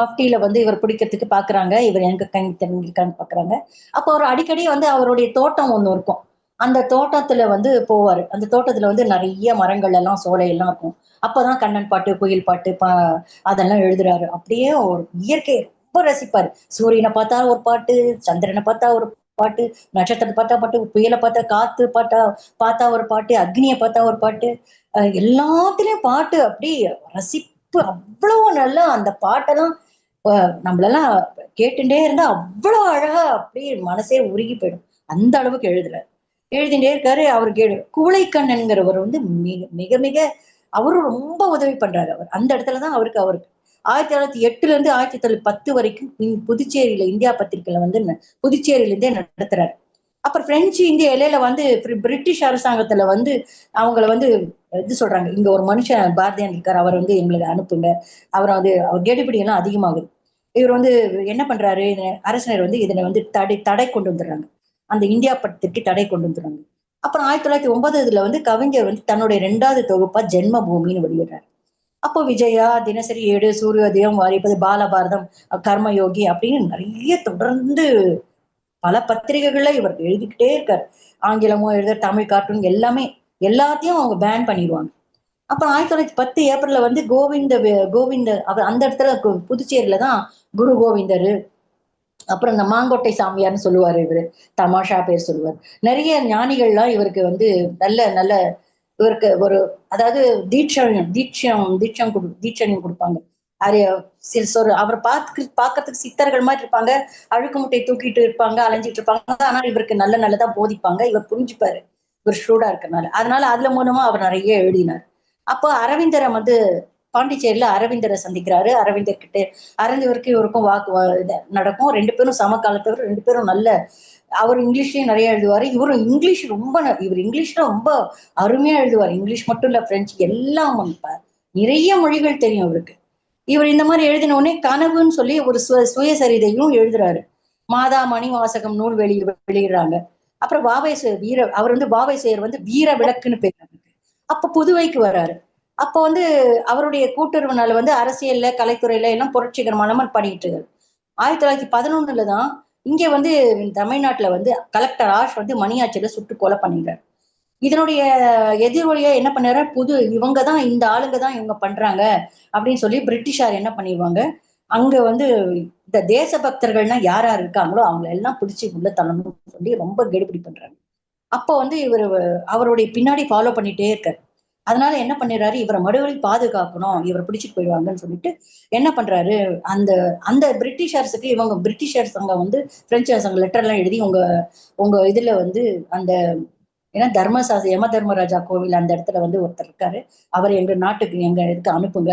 மஃப்டியில வந்து இவர் பிடிக்கிறதுக்கு பாக்குறாங்க. இவர் எங்க கண் தெரிஞ்சிருக்கான்னு பாக்குறாங்க. அப்போ அவர் அடிக்கடி வந்து அவருடைய தோட்டம் ஒண்ணு இருக்கும். அந்த தோட்டத்துல வந்து போவாரு. அந்த தோட்டத்துல வந்து நிறைய மரங்கள் எல்லாம் சோலை எல்லாம் இருக்கும். அப்பதான் கண்ணன் பாட்டு, குயில் பாட்டு, அதெல்லாம் எழுதுறாரு. அப்படியே ஒரு இயற்கையை ரொம்ப ரசிப்பாரு. சூரியனை பார்த்தா ஒரு பாட்டு, சந்திரனை பார்த்தா ஒரு பாட்டு, நட்சத்திரத்தை பார்த்தா பாட்டு, புயலை பார்த்தா, காத்து பார்த்தா பார்த்தா ஒரு பாட்டு, அக்னியை பார்த்தா ஒரு பாட்டு, எல்லாத்துலயும் பாட்டு. அப்படி ரசிப்பு அவ்வளவு நல்லா அந்த பாட்டெல்லாம் நம்மளெல்லாம் கேட்டுட்டே இருந்தா அவ்வளவு அழகா அப்படியே மனசே உருகி போயிடும். அந்த அளவுக்கு எழுதுறாரு. எழுதிட்டே இருக்காரு. அவருக்கு குவளைக்கண்ணன்கிறவர் வந்து மிக மிக மிக அவரும் ரொம்ப உதவி பண்றாரு. அவர் அந்த இடத்துலதான் அவருக்கு 1908 இருந்து 1910 வரைக்கும் புதுச்சேரியில இந்தியா பத்திரிகையில வந்து புதுச்சேரியில இருந்தே நடத்துறாரு. அப்புறம் பிரெஞ்சு இந்திய இலையில வந்து பிரிட்டிஷ் அரசாங்கத்துல வந்து அவங்கள வந்து இது சொல்றாங்க, இங்க ஒரு மனுஷன் பாரதியார் இருக்காரு, அவர் வந்து எங்களுக்கு அனுப்புங்க. அவரை வந்து அவர் கெடுபிடி எல்லாம் அதிகமாகுது. இவர் வந்து என்ன பண்றாரு, அரசினர் வந்து இதனை வந்து தடை கொண்டு வந்துடுறாங்க. அந்த இந்தியா படத்திற்கு தடை கொண்டு வந்துடுறாங்க. அப்புறம் 1909 வந்து கவிஞர் வந்து தன்னுடைய 2வது தொகுப்பா ஜென்ம பூமின்னு வெளியிடுறாரு. அப்போ விஜயா, தினசரி 7, சூரியோதயம், வாரிப்பது, பாலபாரதம், கர்மயோகி அப்படின்னு நிறைய தொடர்ந்து பல பத்திரிகைகள்ல இவர் எழுதிக்கிட்டே இருக்காரு. ஆங்கிலமும் எழுத, தமிழ் கார்ட்டூன் எல்லாமே, எல்லாத்தையும் அவங்க பேன் பண்ணிடுவாங்க. அப்புறம் 1910 ஏப்ரல்ல வந்து கோவிந்த அந்த இடத்துல புதுச்சேரியில தான் குரு கோவிந்தர், அப்புறம் இந்த மாங்கோட்டை சாமியார்னு சொல்லுவாரு இவரு, தமாஷா பேர் சொல்லுவார். நிறைய ஞானிகள்லாம் இவருக்கு வந்து நல்ல நல்ல இவருக்கு ஒரு அதாவது தீட்சணியம் கொடுப்பாங்க. அது அவர் பாக்குறதுக்கு சித்தர்கள் மாதிரி இருப்பாங்க. அழுக்கு முட்டை தூக்கிட்டு இருப்பாங்க, அலைஞ்சிட்டு இருப்பாங்க. ஆனா இவருக்கு நல்ல நல்லதா போதிப்பாங்க. இவர் புரிஞ்சுப்பாரு, இவர் ஷூடா இருக்கனால. அதனால அதுல மூலமா அவர் நிறைய எழுதினார். அப்போ அரவிந்தரை வந்து பாண்டிச்சேரியில அரவிந்தரை சந்திக்கிறாரு. அரவிந்தர் கிட்ட அரவிந்தருக்கு இவருக்கும் நடக்கும். 2 பேரும் சம காலத்தவர். 2 பேரும் நல்ல அவர் இங்கிலீஷ்லயும் நிறைய எழுதுவாரு. இவரும் இங்கிலீஷ் ரொம்ப இவர் இங்கிலீஷ்ல ரொம்ப அருமையா எழுதுவார். இங்கிலீஷ் மட்டும் இல்ல, பிரெஞ்சு எல்லாம் நிறைய மொழிகள் தெரியும் இவருக்கு. இவர் இந்த மாதிரி எழுதின உடனே கனவுன்னு சொல்லி ஒரு சுயசரிதையும் எழுதுறாரு. மாதா மணிவாசகம் நூல் வெளியிடுறாங்க. அப்புறம் அவர் வந்து வாவேசையர் வந்து வீர விளக்குன்னு பேர். அப்ப புதுவைக்கு வர்றாரு. அப்ப வந்து அவருடைய கூட்டுறவுனால வந்து அரசியல்ல கலைத்துறையில எல்லாம் புரட்சிகரமான பண்ணிட்டு இருக்காரு. 1911 தான் இங்க வந்து தமிழ்நாட்டுல வந்து கலெக்டர் ஆஷ் வந்து மணியாச்சில சுட்டு கொலை பண்ணிடுறாரு. இதனுடைய எதிரொலியா என்ன பண்ணாரு, இவங்கதான் இந்த ஆளுங்க தான் இவங்க பண்றாங்க அப்படின்னு சொல்லி பிரிட்டிஷார் என்ன பண்ணிடுவாங்க, அங்க வந்து இந்த தேசபக்தர்கள்னா யார் யார் இருக்காங்களோ அவங்க எல்லாம் பிடிச்சி உள்ள தள்ளணும்னு சொல்லி ரொம்ப கெடுபிடி பண்றாங்க. அப்போ வந்து அவருடைய பின்னாடி ஃபாலோ பண்ணிட்டே இருக்காரு. அதனால என்ன பண்ணிடுறாரு, இவரை மறுபடியும் பாதுகாக்கணும், இவரை பிடிச்சிட்டு போயிடுவாங்கன்னு சொல்லிட்டு என்ன பண்றாரு, அந்த அந்த பிரிட்டிஷர்ஸுக்கு பிரிட்டிஷர்ஸ் அங்க வந்து பிரெஞ்சு அரசாங்க லெட்டர் எல்லாம் எழுதி உங்க உங்க இதுல வந்து அந்த ஏன்னா யம தர்மராஜா கோவில் அந்த இடத்துல வந்து ஒருத்தர் இருக்காரு, அவர் எங்க நாட்டுக்கு எங்க இதுக்கு அனுப்புங்க,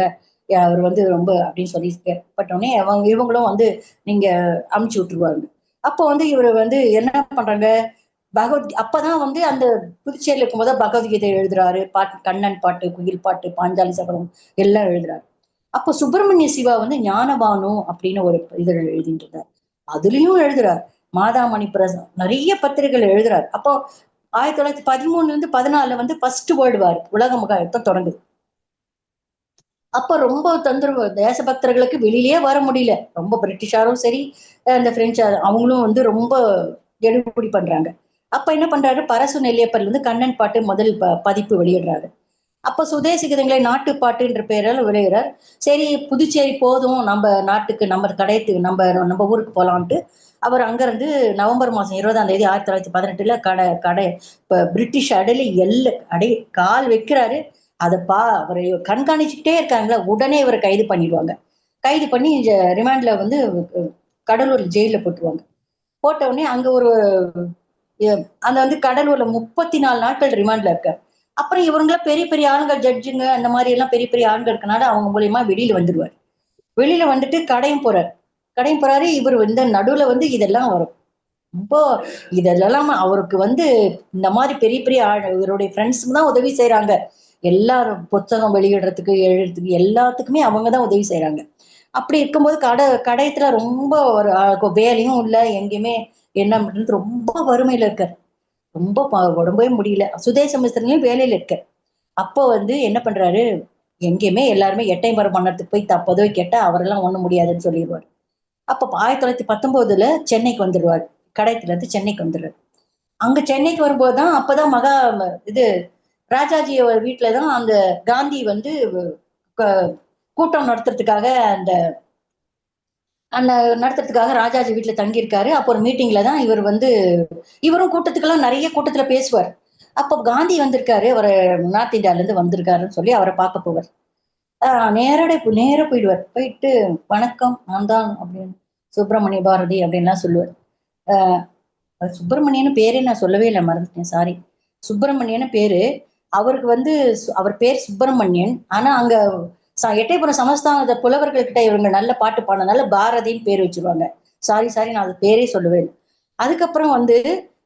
அவர் வந்து ரொம்ப அப்படின்னு சொல்லி கேட்பட்டோடனே இவங்களும் வந்து நீங்க அமுச்சு விட்டுருவாங்க. அப்போ வந்து இவர் வந்து என்ன பண்றாங்க, அப்பதான் வந்து அந்த புதுச்சேரியில இருக்கும்போது பகவத்கீதை எழுதுறாரு, பாட்டு கண்ணன் பாட்டு, குயில் பாட்டு, பாஞ்சாலி சபதம் எல்லாம் எழுதுறாரு. அப்போ சுப்பிரமணிய சிவா வந்து ஞானபானு அப்படின்னு ஒரு இதழ் எழுதிட்டு இருந்தார். அதுலயும் எழுதுறார். மாதாமணி பிரஸ் நிறைய பத்திரிகைகள் எழுதுறாரு. அப்போ 1913 வந்து ஃபர்ஸ்ட் வேர்ல்டு வார் உலக மகா யுத்தம் தொடங்குது. அப்ப ரொம்ப தொந்தரவு, தேசபக்தர்களுக்கு வெளியிலேயே வர முடியல. ரொம்ப பிரிட்டிஷாரும் சரி, அந்த பிரெஞ்சு அவங்களும் வந்து ரொம்ப எடுபிடி பண்றாங்க. அப்ப என்ன பண்றாரு, பரசு நெல்லியப்பர் வந்து கண்ணன் பாட்டு முதல் பதிப்பு வெளியிடுறாரு. அப்ப சுதேசி கீதங்களை நாட்டுப்பாட்டுன்ற பேரால் விளையிறார். சரி புதுச்சேரி போதும், நம்ம நாட்டுக்கு நம்ம கடையத்துக்கு நம்ம ஊருக்கு போலான்ட்டு அவர் அங்கிருந்து நவம்பர் மாசம் 20ஆம் தேதி 1918 கடை இப்ப பிரிட்டிஷ் அடை கால் வைக்கிறாரு. அவரை கண்காணிச்சுட்டே இருக்காங்களா, உடனே இவரை கைது பண்ணிடுவாங்க. கைது பண்ணி ரிமாண்ட்ல வந்து கடலூர் ஜெயில போட்டுருவாங்க. போட்ட உடனே அங்க ஒரு அந்த வந்து கடலூர்ல 34 நாட்கள் ரிமாண்ட்ல இருக்காரு. அப்புறம் இவங்கள பெரிய பெரிய ஆண்கள் ஜட்ஜுங்க அந்த மாதிரி எல்லாம் பெரிய பெரிய ஆண்கள் இருக்கனால அவங்க மூலியமா வெளியில வந்துடுவார். வெளியில வந்துட்டு கடையும் போறாரு. இவர் இந்த நடுவுல வந்து இதெல்லாம் வரும். ரொம்ப இதெல்லாம் அவருக்கு வந்து இந்த மாதிரி பெரிய பெரிய இவருடைய ஃப்ரெண்ட்ஸுக்கு தான் உதவி செய்யறாங்க. எல்லாரும் புத்தகம் வெளியிடுறதுக்கு எழுதுறதுக்கு எல்லாத்துக்குமே அவங்கதான் உதவி செய்யறாங்க. அப்படி இருக்கும்போது கடையத்துல ரொம்ப ஒரு வேலையும் இல்ல, எங்கேயுமே என்ன பண்றது, ரொம்ப வறுமையில இருக்காரு. ரொம்ப உடம்பே முடியல. சுதேசமிஸ்திரனையும் வேலையில இருக்க. அப்போ வந்து என்ன பண்றாரு, எங்கேயுமே எல்லாருமே எட்டயபுரம் மன்னத்துக்கு போய் பதவி கேட்டா அவரெல்லாம் ஒண்ணும் முடியாதுன்னு சொல்லிடுவாரு. அப்ப 1919 சென்னைக்கு வந்துடுவார். கடையத்துல இருந்து சென்னைக்கு வந்துடுறாரு. அங்க சென்னைக்கு வரும்போதுதான் அப்பதான் இது ராஜாஜி வீட்டுலதான் அந்த காந்தி வந்து கூட்டம் நடத்துறதுக்காக அந்த அந்த நடத்துறதுக்காக ராஜாஜி வீட்டுல தங்கியிருக்காரு. அப்போ ஒரு மீட்டிங்ல தான் இவரும் கூட்டத்துக்கெல்லாம் நிறைய கூட்டத்துல பேசுவார். அப்போ காந்தி வந்திருக்காரு, அவர் நார்த் இந்தியால இருந்து வந்திருக்காருன்னு சொல்லி அவரை பார்க்க போவார். நேரா போயிடுவார். போயிட்டு வணக்கம், நான் தான் அப்படின்னு சுப்பிரமணிய பாரதி அப்படின்லாம் சொல்லுவார். சுப்பிரமணியன்னு பேரே நான் சொல்லவே இல்லை, மறந்துட்டேன், சாரி. சுப்பிரமணியன்னு பேரு. அவருக்கு வந்து அவர் பேர் சுப்பிரமணியன். ஆனா அங்க எட்டயபுரம் சமஸ்தான புலவர்கள் கிட்ட இவங்க நல்ல பாட்டு பாடினதுனால பாரதின்னு பேர் வச்சிருவாங்க. சாரி நான் அது பேரே சொல்லுவேன். அதுக்கப்புறம் வந்து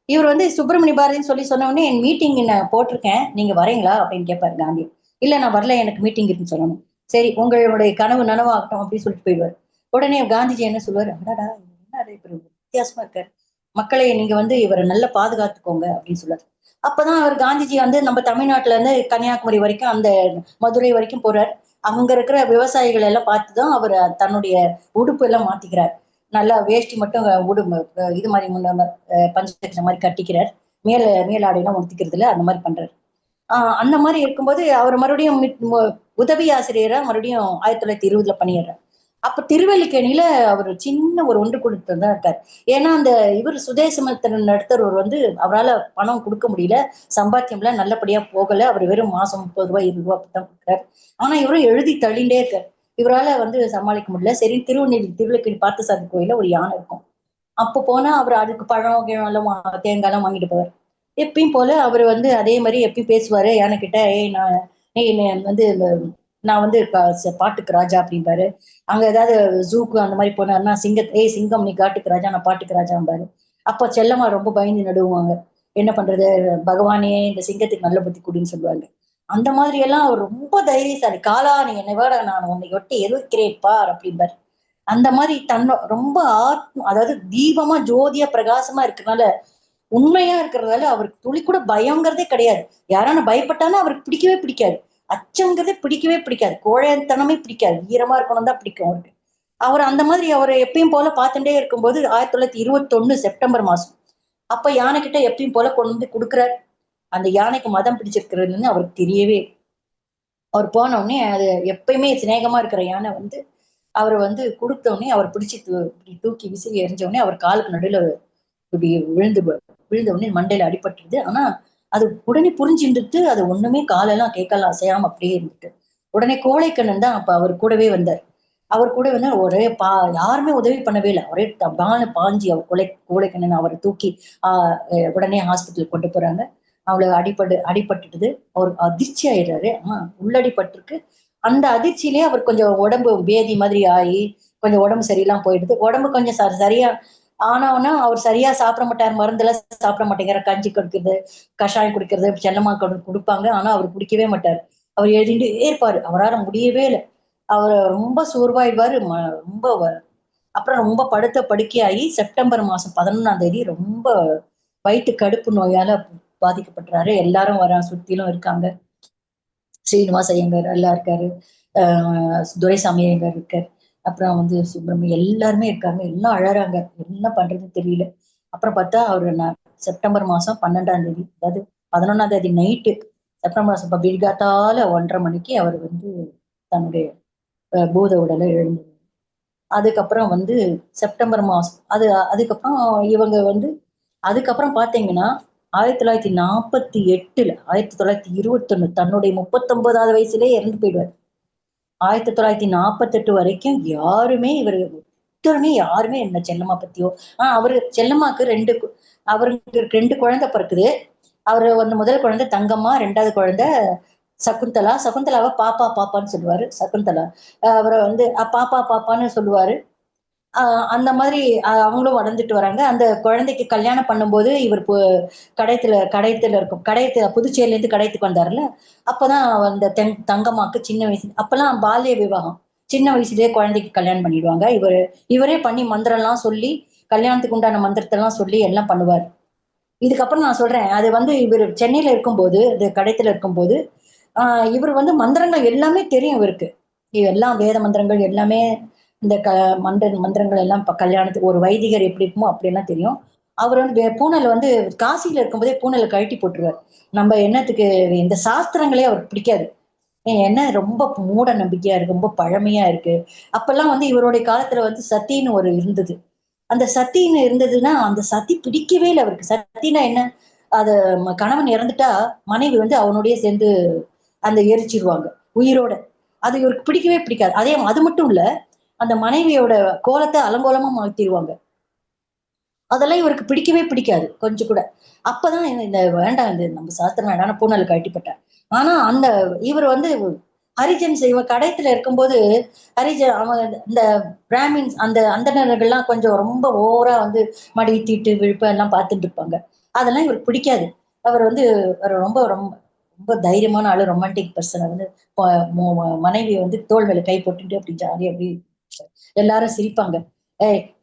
இவர் வந்து சுப்பிரமணிய பாரதின்னு சொல்லி சொன்ன உடனே என் மீட்டிங் நான் போட்டிருக்கேன், நீங்க வரீங்களா அப்படின்னு கேட்பாரு காந்தி. இல்ல நான் வரல, எனக்கு மீட்டிங் இருக்குன்னு சொல்லணும். சரி உங்களுடைய கனவு நனவாகட்டும் அப்படின்னு சொல்லிட்டு போயிடுவார். உடனே காந்திஜி என்ன சொல்லுவாரு, அடாடா என்ன வித்தியாசமா இருக்காரு, மக்களை நீங்க வந்து இவரை நல்லா பாதுகாத்துக்கோங்க அப்படின்னு சொல்றாரு. அப்பதான் அவர் காந்திஜி வந்து நம்ம தமிழ்நாட்டுல இருந்து கன்னியாகுமரி வரைக்கும் அந்த மதுரை வரைக்கும் போறார். அங்க இருக்கிற விவசாயிகள் எல்லாம் பார்த்துதான் அவர் தன்னுடைய உடுப்பு எல்லாம் மாத்திக்கிறார். நல்லா வேஷ்டி மட்டும் உடுப்பு இது மாதிரி பஞ்ச மாதிரி கட்டிக்கிறார். மேலாடையெல்லாம் ஒத்திக்கிறது இல்ல, அந்த மாதிரி பண்றாரு. அந்த மாதிரி இருக்கும்போது அவர் மறுபடியும் உதவி ஆசிரியரா மறுபடியும் 1920 பண்ணிடுறார். அப்ப திருவல்லிக்கேணியில அவர் சின்ன ஒரு ஒன்று கொடுத்து தான் இருக்காரு. ஏன்னா அந்த இவர் சுதேசமித்திரன் நடத்துறவர் வந்து அவரால் பணம் கொடுக்க முடியல, சம்பாத்தியம்ல நல்லபடியா போகல. அவர் வெறும் மாசம் 30 ரூபாய் 20 ரூபாய் தான் கொடுக்குறாரு. ஆனா இவரும் எழுதி தள்ளிண்டே இருக்காரு. இவரால வந்து சமாளிக்க முடியல. சரி திருவல்லிக்கேணி பார்த்தசாரதி கோயில ஒரு யானை இருக்கும். அப்ப போனா அவர் அதுக்கு பழம் கிழம் எல்லாம் தேங்காய் எல்லாம் வாங்கிட்டு போவார். எப்பயும் போல அவர் வந்து அதே மாதிரி எப்பயும் பேசுவாரு யானை கிட்ட. வந்து நான் வந்து பாட்டுக்கு ராஜா அப்படின்பாரு. அங்க ஏதாவது ஜூக்கு அந்த மாதிரி போனாருன்னா சிங்கம் நீ காட்டுக்கு ராஜா நான் பாட்டுக்கு ராஜாம்பாரு. அப்ப செல்லம்மா ரொம்ப பயந்து நடுவுவாங்க. என்ன பண்றது, பகவானே இந்த சிங்கத்துக்கு நல்ல புத்தி குடின்னு சொல்லுவாங்க. அந்த மாதிரி எல்லாம் அவர் ரொம்ப தைரியசாலி. காலா நீ என்னை விட நான் உன்னை ஒட்டி எதிர்க்கிறேன் பார் அப்படிம்பாரு. அந்த மாதிரி ரொம்ப அதாவது தீபமா ஜோதியா பிரகாசமா இருக்கறனால, உண்மையா இருக்கிறதால அவருக்கு துளி கூட பயங்கிறதே கிடையாது. யாரான பயப்பட்டானா அவருக்கு பிடிக்கவே பிடிக்காது. அச்சங்கிறதே பிடிக்கவே பிடிக்காது. கோழைத்தனமே பிடிக்காது. வீரமா இருக்கணும் தான் பிடிக்கும் அவருக்கு. அவர் அந்த மாதிரி அவரை எப்பயும் போல பார்த்துட்டே இருக்கும்போது 1921 செப்டம்பர் மாசம். அப்ப யானைகிட்ட எப்பயும் போல கொண்டு வந்து குடுக்குறாரு. அந்த யானைக்கு மதம் பிடிச்சிருக்கிறதுன்னு அவருக்கு தெரியவே. அவர் போன உடனே அது எப்பயுமே சிநேகமா இருக்கிற யானை வந்து அவர் வந்து கொடுத்த உடனே அவர் பிடிச்சி இப்படி தூக்கி விசிறி எறிஞ்ச உடனே அவர் காலுக்கு நடுவில் இப்படி விழுந்த உடனே மண்டையில அடிபட்டுருது. ஆனா அது உடனே புரிஞ்சுட்டு அது ஒண்ணுமே காலெல்லாம் கேட்கலாம் அசையாம அப்படியே இருந்துட்டு உடனே கோழைக்கண்ணன் தான் அப்ப அவர் கூடவே வந்தார். அவர் கூட வந்து ஒரே யாருமே உதவி பண்ணவே இல்லை. ஒரே தபான பாஞ்சி அவர் கோழைக்கண்ணன் அவரை தூக்கி உடனே ஹாஸ்பிட்டல் கொண்டு போறாங்க. அவளை அடிபட்டுட்டுது. அவர் அதிர்ச்சி ஆயிடுறாரு. உள்ளடிப்பட்டிருக்கு. அந்த அதிர்ச்சியிலேயே அவர் கொஞ்சம் உடம்பு பேதி மாதிரி ஆகி கொஞ்சம் உடம்பு சரியில்லாம போயிடுது. உடம்பு கொஞ்சம் சரியா ஆனவுன்னா அவர் சரியா சாப்பிட மாட்டார். மருந்தெல்லாம் சாப்பிட மாட்டேங்கிற. கஞ்சி குடிக்கிறது, கஷாயம் குடிக்கிறது, செல்லமா கொடுப்பாங்க. ஆனா அவர் குடிக்கவே மாட்டார். அவர் எழுதிட்டே இருப்பாரு. அவரால் முடியவே இல்லை. அவர் ரொம்ப சோர்வாயிடுவாரு. ரொம்ப அப்புறம் ரொம்ப படுத்த படுக்கையாகி செப்டம்பர் மாசம் 11ஆம் தேதி ரொம்ப வயிற்று கடுப்பு நோயால பாதிக்கப்பட்டுறாரு. எல்லாரும் சுத்திலும் இருக்காங்க. ஸ்ரீனிவாச ஐயங்கார் எல்லாம் இருக்காரு. துரைசாமி ஐயங்கார் இருக்காரு. அப்புறம் வந்து சுப்பிரமணியம் எல்லாருமே இருக்காங்க. எல்லாம் அழறாங்க. என்ன பண்றதுன்னு தெரியல. அப்புறம் பார்த்தா அவரு செப்டம்பர் மாசம் 12ஆம் தேதி, அதாவது 11ஆம் தேதி நைட்டு, செப்டம்பர் மாசம் விடிகாத்தால 1:30 மணிக்கு அவர் வந்து தன்னுடைய பூத உடலை எழுந்தார். அதுக்கப்புறம் வந்து செப்டம்பர் மாசம் அதுக்கப்புறம் இவங்க வந்து அதுக்கப்புறம் பாத்தீங்கன்னா 1948 1921 தன்னுடைய 39வது வயசுலயே இறந்து போயிடுவார். 1948 வரைக்கும் யாருமே என்ன செல்லம்மா பத்தியோ அவரு செல்லம்மாக்கு அவருக்கு 2 குழந்தை பிறக்குது. அவரு வந்து முதல் குழந்தை தங்கம்மா, 2வது குழந்தை சகுந்தலாவை பாப்பா பாப்பான்னு சொல்லுவாரு. சகுந்தலா அவரை வந்து பாப்பா பாப்பான்னு சொல்லுவாரு. அந்த மாதிரி அவங்களும் வளர்ந்துட்டு வராங்க. அந்த குழந்தைக்கு கல்யாணம் பண்ணும்போது இவர் கடையத்துல இருக்கும். புதுச்சேரியில இருந்து கடையத்துக்கு வந்தாருல்ல. அப்பதான் அந்த தங்கம்மாக்கு சின்ன வயசு அப்பெல்லாம் பால்ய விவாகம். சின்ன வயசுலயே குழந்தைக்கு கல்யாணம் பண்ணிடுவாங்க. இவரே பண்ணி மந்திரம் எல்லாம் சொல்லி கல்யாணத்துக்கு உண்டான மந்திரத்தை எல்லாம் சொல்லி எல்லாம் பண்ணுவார். இதுக்கப்புறம் நான் சொல்றேன். அது வந்து இவர் சென்னையில இருக்கும்போது, இது கடையத்துல இருக்கும்போது இவர் வந்து மந்திரங்கள் எல்லாமே தெரியும் இவருக்கு. எல்லாம் வேத மந்திரங்கள் எல்லாமே இந்த மந்திரங்கள் எல்லாம் கல்யாணத்துக்கு ஒரு வைதிகர் எப்படி இருக்குமோ அப்படியெல்லாம் தெரியும். அவர் வந்து பூனலை வந்து காசியில இருக்கும்போதே பூனலை கழட்டி போட்டுருவார். நம்ம என்னத்துக்கு இந்த சாஸ்திரங்களே அவருக்கு பிடிக்காது. என்ன ரொம்ப மூட நம்பிக்கையா இருக்கு, ரொம்ப பழமையா இருக்கு. அப்பெல்லாம் வந்து இவருடைய காலத்துல வந்து சத்தின்னு ஒரு இருந்தது. அந்த சத்தின்னு இருந்ததுன்னா அந்த சதி பிடிக்கவே இல்லை அவருக்கு. சத்தினா என்ன, அது கணவன் இறந்துட்டா மனைவி வந்து அவனோடய சேர்ந்து அந்த எரிச்சிருவாங்க உயிரோட. அது இவருக்கு பிடிக்கவே பிடிக்காது. அது மட்டும் இல்ல, அந்த மனைவியோட கோலத்தை அலங்கோலமா மாத்திருவாங்க. அதெல்லாம் இவருக்கு பிடிக்கவே பிடிக்காது கொஞ்சம் கூட. அப்பதான் இந்த வேண்டாம், இந்த நம்ம சாஸ்திரம் வேண்டாம் பூனல் கட்டிப்பட்டார். ஆனா அந்த இவர் வந்து ஹரிஜன்ஸ் இவன் கடையத்துல இருக்கும்போது அவன் இந்த பிராமின்ஸ் அந்த அந்தணர்கள்லாம் கொஞ்சம் ரொம்ப ஓவரா வந்து மடி தீட்டு விழுப்ப எல்லாம் பார்த்துட்டு இருப்பாங்க. அதெல்லாம் இவருக்கு பிடிக்காது. அவர் வந்து ரொம்ப ரொம்ப ரொம்ப தைரியமான ஆளு, ரொமான்டிக் பர்சனை வந்து மனைவி வந்து தோல் மேல கை போட்டுட்டு அப்படி ஜாலியா அப்படி எல்லாரும் சிரிப்பாங்க.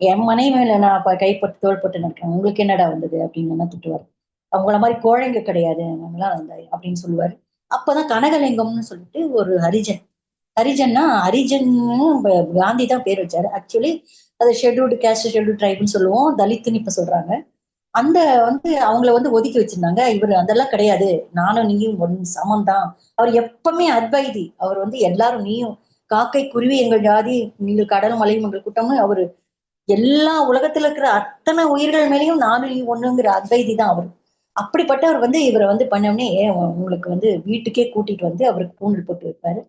என் மனைவி மேல நான் கைப்பட்டு தோல் போட்டு நினைக்கிறேன், உங்களுக்கு என்னடா வந்தது அப்படின்னு திட்டுவாரு. அவங்கள மாதிரி கோழைங்க கிடையாது நாங்களாம் அப்படின்னு சொல்லுவாரு. அப்பதான் கனகலிங்கம்னு சொல்லிட்டு ஒரு ஹரிஜன்னு காந்தி தான் பேர் வச்சாரு. ஆக்சுவலி அது ஷெட்யூல்டு கேஸ்ட் ஷெட்யூல்டு ட்ரைப்னு சொல்லுவோம். தலித்துன்னு இப்ப சொல்றாங்க. அந்த வந்து அவங்கள வந்து ஒதுக்கி வச்சிருந்தாங்க. இவர் அதெல்லாம் கிடையாது, நானும் நீயும் சமம் தான். அவர் எப்பவுமே அத்வைதி. அவர் வந்து எல்லாரும் நீயும் காக்கை குருவி எங்கள் ஜாதி, நீங்கள் கடல் மலையும் எங்கள் கூட்டம்னு அவரு எல்லா உலகத்துல இருக்கிற அத்தனை உயிர்கள் மேலேயும் நானும் நீ ஒண்ணுங்கிற அத்வைதி தான் அவரு. அப்படிப்பட்டவர் வந்து இவரை வந்து பண்ணோடனே உங்களுக்கு வந்து வீட்டுக்கே கூட்டிட்டு வந்து அவருக்கு பூணூல் போட்டு வைப்பாரு.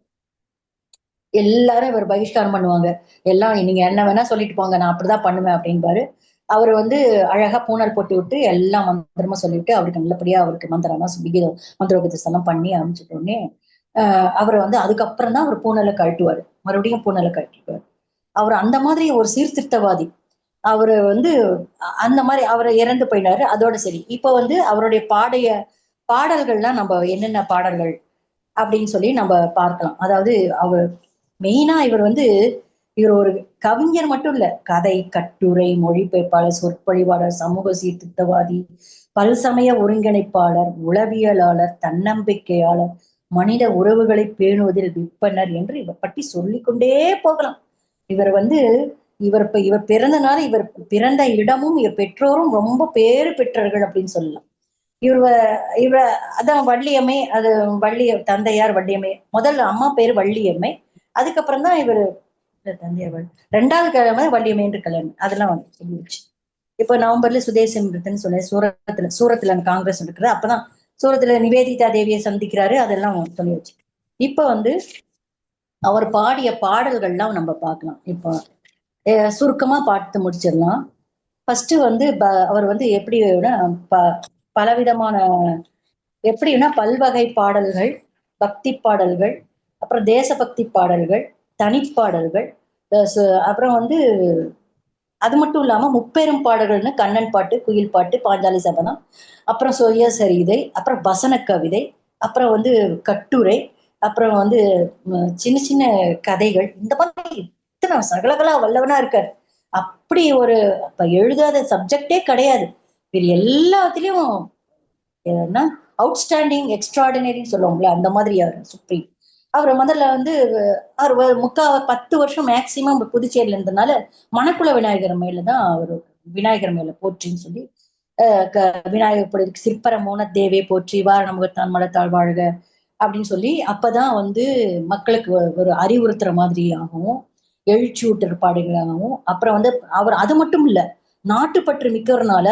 எல்லாரும் இவர் பகிஷ்காரம் பண்ணுவாங்க. எல்லாம் நீங்க என்ன வேணா சொல்லிட்டு போங்க, நான் அப்படிதான் பண்ணுவேன் அப்படின்பாரு. அவரு வந்து அழகா பூணல் போட்டு விட்டு எல்லாம் மந்திரமா சொல்லிவிட்டு அவருக்கு நல்லபடியா அவருக்கு மந்திரம்லாம் சொல்லி மந்திரோபதேசம் எல்லாம் பண்ணி அனுப்பிச்சுட்டோடனே அவரை வந்து அதுக்கப்புறம் தான் அவர் பூணலை கழட்டுவாரு. மறுபடியும் பூணலை கழட்டிடுவாரு. அவர் அந்த மாதிரி ஒரு சீர்திருத்தவாதி. அவரு வந்து அந்த மாதிரி அவரை இறந்து போயினாரு. அதோட சரி. இப்ப வந்து அவருடைய பாடல்கள்லாம் நம்ம என்னென்ன பாடல்கள் அப்படின்னு சொல்லி நம்ம பார்க்கலாம். அதாவது அவர் மெயினா இவர் ஒரு கவிஞர் மட்டும் இல்ல. கதை, கட்டுரை, மொழிபெயர்ப்பாளர், சொற்பொழிவாளர், சமூக சீர்திருத்தவாதி, பல்சமய ஒருங்கிணைப்பாளர், உளவியலாளர், தன்னம்பிக்கையாளர், மனித உறவுகளை பேணுவதில் விற்பனர் என்று இவர் பற்றி சொல்லிக்கொண்டே போகலாம். இவர் வந்து இவர் பிறந்த நாள், இவர் பிறந்த இடமும், இவர் பெற்றோரும் ரொம்ப பேறு பெற்றவர்கள் அப்படின்னு சொல்லலாம். இவ இவ அதான் வள்ளியம்மை, அது தந்தையார் வள்ளியம்மை. முதல்ல அம்மா பேரு வள்ளியம்மை. அதுக்கப்புறம் தான் இவரு தந்தையார் 2வது கிழமை வள்ளியம்மை என்று கல்யாணம். அதெல்லாம் சொல்லிடுச்சு. இப்ப நவம்பர்ல சுதேசம்னு சொன்னேன். சூரத்துல காங்கிரஸ் இருக்குது. அப்பதான் சூரத்துல நிவேதிதா தேவியை சந்திக்கிறாரு. அதெல்லாம் சொல்லிடுச்சு. இப்ப வந்து அவர் பாடிய பாடல்கள்லாம் நம்ம பார்க்கலாம். இப்போ சுருக்கமா பார்த்து முடிச்சிடலாம். ஃபர்ஸ்ட் வந்து அவர் வந்து எப்படின்னா பலவிதமான எப்படின்னா பல்வகை பாடல்கள், பக்தி பாடல்கள், அப்புறம் தேசபக்தி பாடல்கள், தனிப்பாடல்கள், அப்புறம் வந்து அது மட்டும் இல்லாம முப்பெரும் பாடல்கள்னு கண்ணன் பாட்டு, குயில் பாட்டு, பாஞ்சாலி சபதம், அப்புறம் சொய்ய சரிதை, அப்புறம் வசன கவிதை, அப்புறம் வந்து கட்டுரை, அப்புறம் வந்து சின்ன சின்ன கதைகள், இந்த மாதிரி இத்தனை சகலகலா வல்லவனா இருக்காரு. அப்படி ஒரு எழுதாத சப்ஜெக்டே கிடையாது. இது எல்லாத்துலயும் அவுட்ஸ்டாண்டிங், எக்ஸ்ட்ராடினரின்னு சொல்லுவாங்களே அந்த மாதிரி அவர் சுப்ரீம். அவர் முதல்ல வந்து அவர் 10 வருஷம் மேக்சிமம் புதுச்சேரியில இருந்ததுனால மணக்குள விநாயகர் மேலதான் அவர் விநாயகர் மேல போற்றின்னு சொல்லி விநாயகர் சிற்பர மோன தேவே போற்றி வாரண முகத்தான் மலத்தாள் வாழ்க அப்படின்னு சொல்லி அப்பதான் வந்து மக்களுக்கு ஒரு அறிவுறுத்துற மாதிரி ஆகும், எழுச்சியூட்டுற பாடல்களாகவும். அப்புறம் வந்து அவர் அது மட்டும் இல்ல, நாட்டுப்பற்று மிக்கவர்னால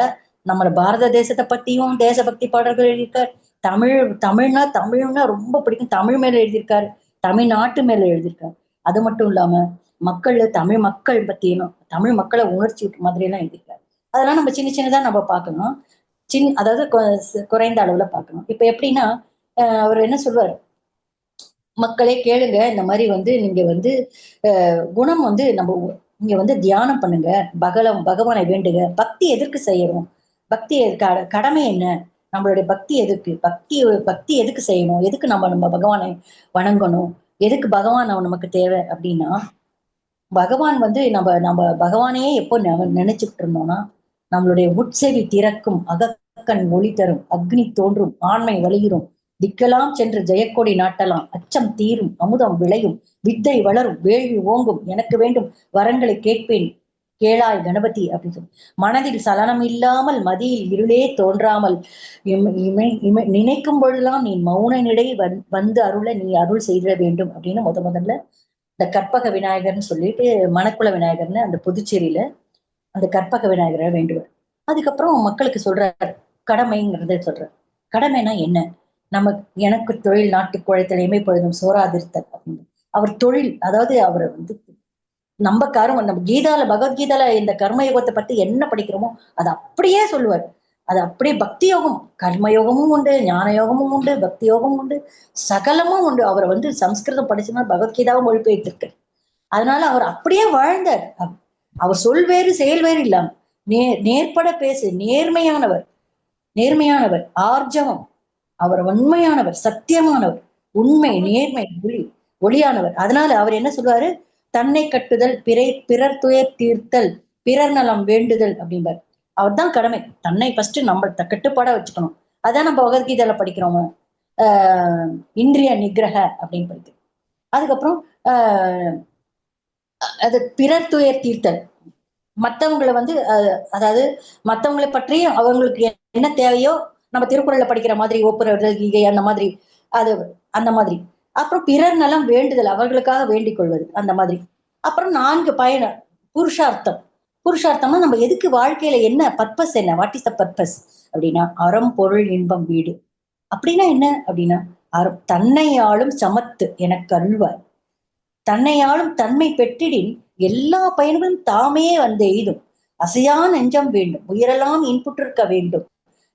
நம்மள பாரத தேசத்தை பத்தியும் தேசபக்தி பாடல்கள் எழுதியிருக்கார். தமிழ்னா ரொம்ப பிடிக்கும். தமிழ் மேல எழுதியிருக்காரு, தமிழ்நாட்டு மேல எழுதியிருக்காரு. அது மட்டும் இல்லாம தமிழ் மக்கள் பத்தியும் தமிழ் மக்களை உணர்ச்சி விட்டு மாதிரி எல்லாம் எழுதியிருக்காரு. அதெல்லாம் நம்ம சின்ன சின்னதா நம்ம பார்க்கணும். அதாவது குறைந்த அளவுல பார்க்கணும். இப்ப எப்படின்னா அவர் என்ன சொல்வார், மக்களே கேளுங்க, இந்த மாதிரி வந்து நீங்க வந்து குணம் வந்து நம்ம இங்க வந்து தியானம் பண்ணுங்க, பகவானை வேண்டுங்க. பக்தி எதற்கு செய்யறோம்? பக்தி கடமை என்ன? நம்மளுடைய பக்தி எதுக்கு? பக்தி எதுக்கு செய்யணும்? எதுக்கு நம்ம பகவானை வணங்கணும்? எதுக்கு பகவான் நமக்கு தேவை அப்படின்னா, பகவான் வந்து நம்ம பகவானையே எப்போ நினைச்சுக்கிட்டு இருந்தோம்னா, நம்மளுடைய உட்செவி திறக்கும், அகக்கண் ஒளி தரும், அக்னி தோன்றும், ஆண்மை வலியுறும், திக்கெல்லாம் சென்று ஜெயக்கொடி நாட்டலாம், அச்சம் தீரும், அமுதம் விளையும், வித்தை வளரும், வேள்வி ஓங்கும், எனக்கு வேண்டும் வரங்களை கேட்பேன் கேளாய் கணபதி அப்படின்னு சொல்லி, மனதில் சலனம் இல்லாமல் மதியில் இருளே தோன்றாமல் நினைக்கும் பொழுதெல்லாம் நீ மௌன நிலை வந்து அருள நீ அருள் செய்திட வேண்டும் அப்படின்னு முதல்ல இந்த கற்பக விநாயகர்னு சொல்லிட்டு மணக்குள விநாயகர்னு அந்த புதுச்சேரியில அந்த கற்பக விநாயகரை வேண்டுவார். அதுக்கப்புறம் மக்களுக்கு சொல்றார் கடமைங்கிறத சொல்றார். கடமைனா என்ன? எனக்கு தொழில் நாட்டு குழைத்தல் எமை பொழுதும் சோறாதிருத்தல் அப்படின்னு அவர் தொழில், அதாவது அவர் வந்து நம்ம கீதால பகவத்கீதால இந்த கர்மயோகத்தை பத்தி என்ன படிக்கிறோமோ அதை அப்படியே சொல்லுவார். அது அப்படியே பக்தி யோகம், கர்மயோகமும் உண்டு, ஞான யோகமும் உண்டு, பக்தி யோகமும் உண்டு, சகலமும் உண்டு. அவரை வந்து சம்ஸ்கிருதம் படிச்சுன்னா பகவத்கீதாவும் மொழிபெயர்த்திருக்கு. அதனால அவர் அப்படியே வாழ்ந்தார். அவர் சொல் வேறு செயல் வேறு இல்லாம நேர்பட பேசு, நேர்மையானவர், ஆர்ஜவம், அவர் உண்மையானவர், சத்தியமானவர், உண்மை, நேர்மை, ஒளியானவர். அதனால அவர் என்ன சொல்லுவாரு, தன்னை கட்டுதல், பிறர் துயர் தீர்த்தல், பிறர் நலம் வேண்டுதல் அப்படின்பார். அவர் தான் கடமை. தன்னை ஃபர்ஸ்ட் நம்ம கட்டுப்பாடா வச்சுக்கணும். அதான் நம்ம பகவத்கீதையில படிக்கிறோம், இந்திரிய நிகிரக அப்படின்னு படிக்கிறோம். அதுக்கப்புறம் அது பிறர் துயர் தீர்த்தல், மற்றவங்களை வந்து அதாவது மற்றவங்களை பற்றி அவங்களுக்கு என்ன தேவையோ நம்ம திருக்குறள்ல படிக்கிற மாதிரி ஒப்புரவுதல், ஈகை, அந்த மாதிரி அது அந்த மாதிரி அப்புறம் பிறர் நலம் வேண்டுதல், அவர்களுக்காக வேண்டிக் கொள்வது அந்த மாதிரி. அப்புறம் 4 பயணம். புருஷார்த்தம். புருஷார்த்தம்னா நம்ம எதுக்கு வாழ்க்கையில என்ன பர்ப்பஸ், என்ன வாட் இஸ் த பர்ப்பஸ் அப்படின்னா அறம் பொருள் இன்பம் வீடு. அப்படின்னா என்ன அப்படின்னா தன்னை ஆளும் சமத்து எனக்கு அருள்வாய், தன்னை ஆளும் தன்மை பெற்றிடின் எல்லா பயன்களும் தாமே வந்து எய்தும், அசையா நெஞ்சம் வேண்டும், உயிரெல்லாம் இன்புற்றிருக்க வேண்டும்,